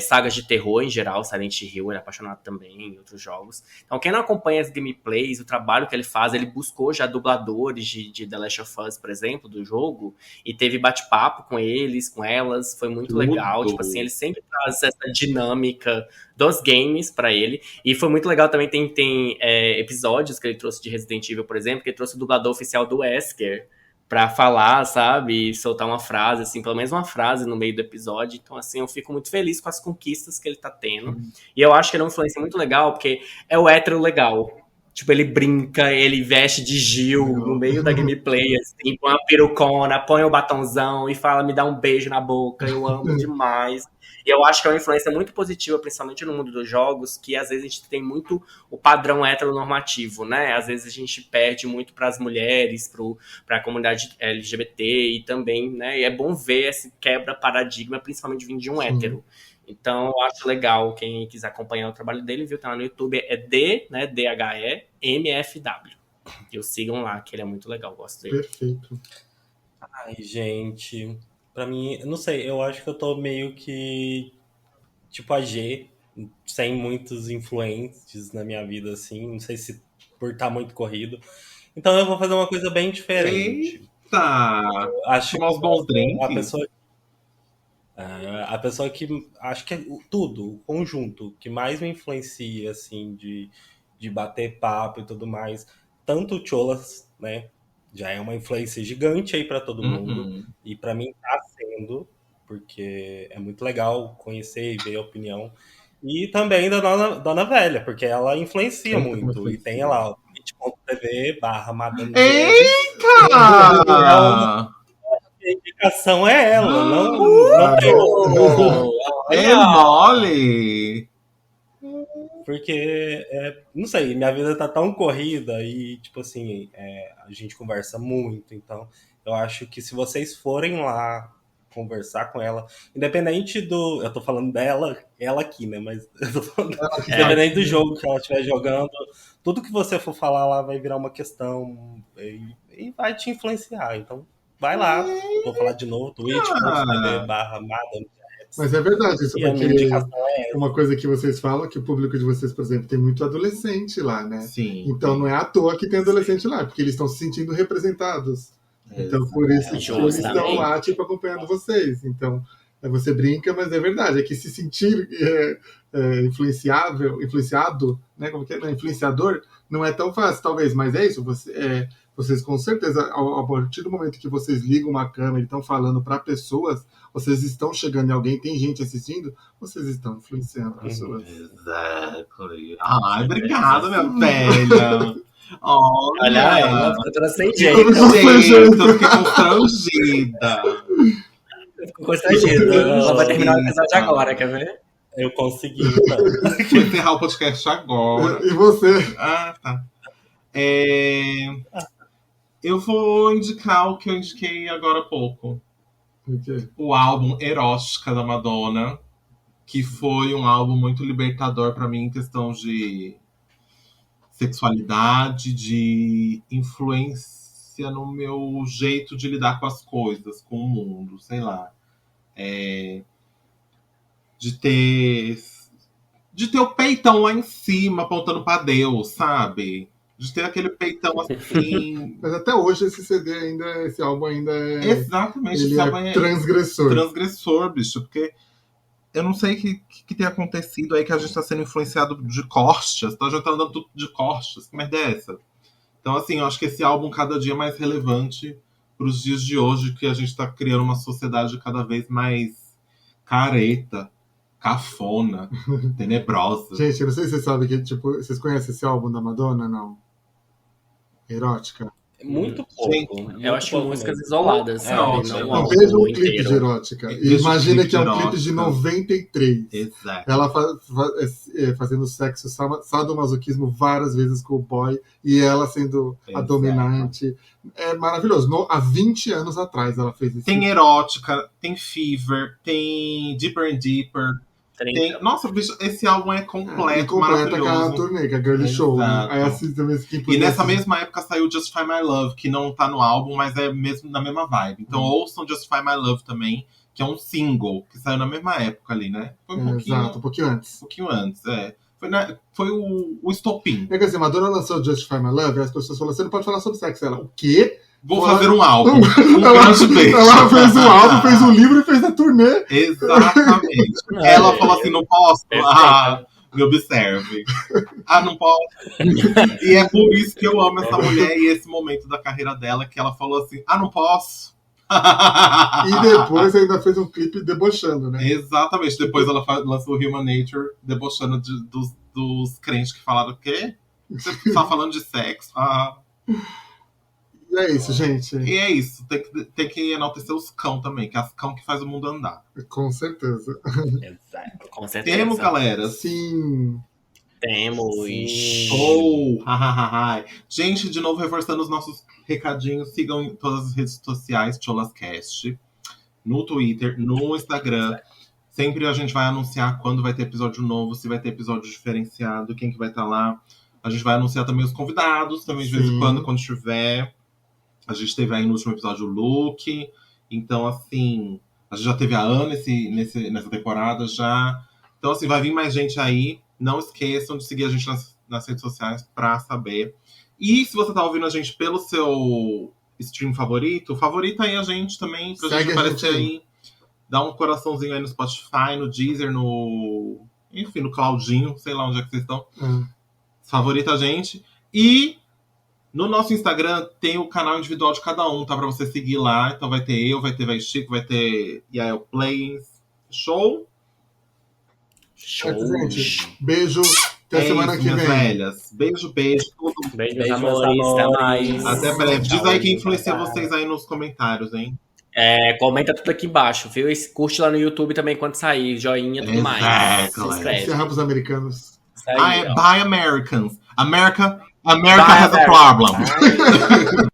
sagas de terror em geral, Silent Hill, ele é apaixonado também em outros jogos. Então, quem não acompanha as gameplays, o trabalho que ele faz, ele buscou já dubladores de The Last of Us, por exemplo, do jogo, e teve bate-papo com eles, com elas, foi muito legal. Tipo assim, ele sempre traz essa dinâmica dos games pra ele, e foi muito legal também, tem episódios que ele trouxe de Resident Evil, por exemplo, que ele trouxe o dublador oficial do Wesker, pra falar, sabe, e soltar uma frase, assim, pelo menos uma frase no meio do episódio. Então, assim, eu fico muito feliz com as conquistas que ele tá tendo. E eu acho que ele é uma influência muito legal, porque é o hétero legal. Tipo, ele brinca, ele veste de Gil no meio da gameplay, assim, põe uma perucona, põe o batonzão e fala, me dá um beijo na boca, eu amo demais. E eu acho que é uma influência muito positiva, principalmente no mundo dos jogos, que às vezes a gente tem muito o padrão heteronormativo, né? Às vezes a gente perde muito para as mulheres, para a comunidade LGBT e também, né? E é bom ver esse quebra-paradigma, principalmente vindo de um hétero. Então, eu acho legal, quem quiser acompanhar o trabalho dele, viu? Tá lá no YouTube, é DHEMFW. Eu sigam lá, que ele é muito legal, gosto dele. Perfeito. Ai, gente, pra mim, não sei, eu acho que eu tô meio que tipo a G, sem muitos influentes na minha vida, assim, não sei se por estar muito corrido. Então eu vou fazer uma coisa bem diferente. Eita! Acho Tomar os bons drinks. A pessoa que acho que é tudo, o conjunto que mais me influencia, assim, de bater papo e tudo mais, tanto o Cholas, né? Já é uma influência gigante aí pra todo mundo. E pra mim tá sendo, porque é muito legal conhecer e ver a opinião. E também da Dona Velha, porque ela influencia muito. E tem lá, twitch.tv/Madame Eita! A indicação é ela, não tem É mole! Porque, não sei, minha vida tá tão corrida e, tipo assim, a gente conversa muito. Então, eu acho que se vocês forem lá conversar com ela, independente do... Eu tô falando dela, ela aqui, né? Mas eu tô falando, independente do jogo que ela estiver jogando, tudo que você for falar lá vai virar uma questão e vai te influenciar. Então, vai lá. Vou falar de novo, twitch.tv/Madame. Mas é verdade, isso porque uma coisa que vocês falam, que o público de vocês, por exemplo, tem muito adolescente lá, né? Sim. Então não é à toa que tem adolescente lá, porque eles estão se sentindo representados. Então por isso que eles estão lá, tipo, acompanhando vocês. Então você brinca, mas é verdade, é que se sentir influenciado, né? Como que é? Influenciador, não é tão fácil, talvez, mas é isso, Vocês com certeza, a partir do momento que vocês ligam uma câmera e estão falando para pessoas, vocês estão chegando em alguém, tem gente assistindo, vocês estão influenciando pessoas. Exactly. Ai, obrigada, minha velha. Olha ela, ficou toda sem Gente, jeito. eu fiquei constrangida. Ficou constrangida. Ela vai terminar o episódio agora, quer ver? Eu consegui, então. Vou encerrar o podcast agora. E você? Ah, tá. Eu vou indicar o que eu indiquei agora há pouco. O quê? O álbum Erótica da Madonna, que foi um álbum muito libertador pra mim em questão de sexualidade, de influência no meu jeito de lidar com as coisas, com o mundo, sei lá. De ter o peitão lá em cima, apontando pra Deus, sabe? De ter aquele peitão assim. Mas até hoje esse CD ainda, esse álbum ainda é... Exatamente, Ele esse álbum é transgressor. transgressor, bicho, porque eu não sei o que tem acontecido aí que a gente tá sendo influenciado de costas, então a gente tá andando tudo de costas, que merda é essa? Então, assim, eu acho que esse álbum cada dia é mais relevante pros dias de hoje, que a gente tá criando uma sociedade cada vez mais careta, cafona, tenebrosa. Gente, eu não sei se vocês sabem que, tipo, vocês conhecem esse álbum da Madonna, não? Erótica. Muito pouco. Gente, Eu acho que pouco músicas mesmo. isoladas, sabe? ótimo. Não Então, álbum veja um clipe inteiro. de erótica. Veja E um imagina clipe que é de um clipe de erótica. 93. Exato. Ela fazendo sexo sadomasoquismo várias vezes com o boy e ela sendo a Exato. dominante. É maravilhoso. Há 20 anos atrás ela fez isso. Tem erótica, tem Fever, tem Deeper and Deeper. Tem... Nossa, bicho, esse álbum é E completo, completa com a maravilhoso. turnê, que é a Girly Show. Né? Exato. Aí assim também quem E podia nessa assistir. mesma época saiu Justify My Love, que não tá no álbum, mas é mesmo na mesma vibe. Então ouçam Justify My Love também, que é um single, que saiu na mesma época ali, né? Foi um Exato, um pouquinho antes. pouquinho antes, é. Foi o estopim. É que assim, Madonna lançou Justify My Love e as pessoas falaram, você não pode falar sobre sexo. Ela, o quê? Vou fazer um álbum. ela, grande beijo. ela fez um álbum, fez um livro e fez a turnê. Exatamente. Ela falou assim, não posso? Ah, me observe. Ah, não posso? E é por isso que eu amo essa mulher e esse momento da carreira dela, que ela falou assim, ah, não posso? E depois ainda fez um clipe debochando, né? Exatamente. Depois ela lançou Human Nature, debochando dos crentes que falaram o quê? Você tá falando de sexo. Ah. E é isso, gente. E é isso. Tem que enaltecer os cão também, que é as cão que faz o mundo andar. Com certeza. Exato, com certeza. Temos, galera. Sim. Temos. Show! Gente, de novo, reforçando os nossos recadinhos. Sigam em todas as redes sociais, Cholascast. No Twitter, no Instagram. Sempre a gente vai anunciar quando vai ter episódio novo, se vai ter episódio diferenciado, quem que vai estar lá. A gente vai anunciar também os convidados, também de vez em quando tiver. A gente teve aí no último episódio o Luke. Então, assim, a gente já teve a Ana nessa temporada já. Então, assim, vai vir mais gente aí. Não esqueçam de seguir a gente nas redes sociais pra saber. E se você tá ouvindo a gente pelo seu stream favorito, favorita aí a gente também, pra gente aparecer aí. Dá um coraçãozinho aí no Spotify, no Deezer, enfim, no Claudinho, sei lá onde é que vocês estão. Favorita a gente. E no nosso Instagram tem o canal individual de cada um, tá? Pra você seguir lá. Então vai ter eu, vai ter Vai Chico, vai ter Yael Plays. Show? Show. Gente, beijo. Até semana isso, que minhas vem. velhas. Beijo, beijo. Beijo, Beijo, amores. meus Até amores. mais. Até breve. Diz aí quem influencia Tchau. vocês aí nos comentários, hein? Comenta tudo aqui embaixo, viu? E curte lá no YouTube também quando sair. Joinha e tudo mais. Se Exactly. inscreve. Encerrar pros americanos. Isso aí, ó. Buy Americans. America Buy has a America. problem. Bye.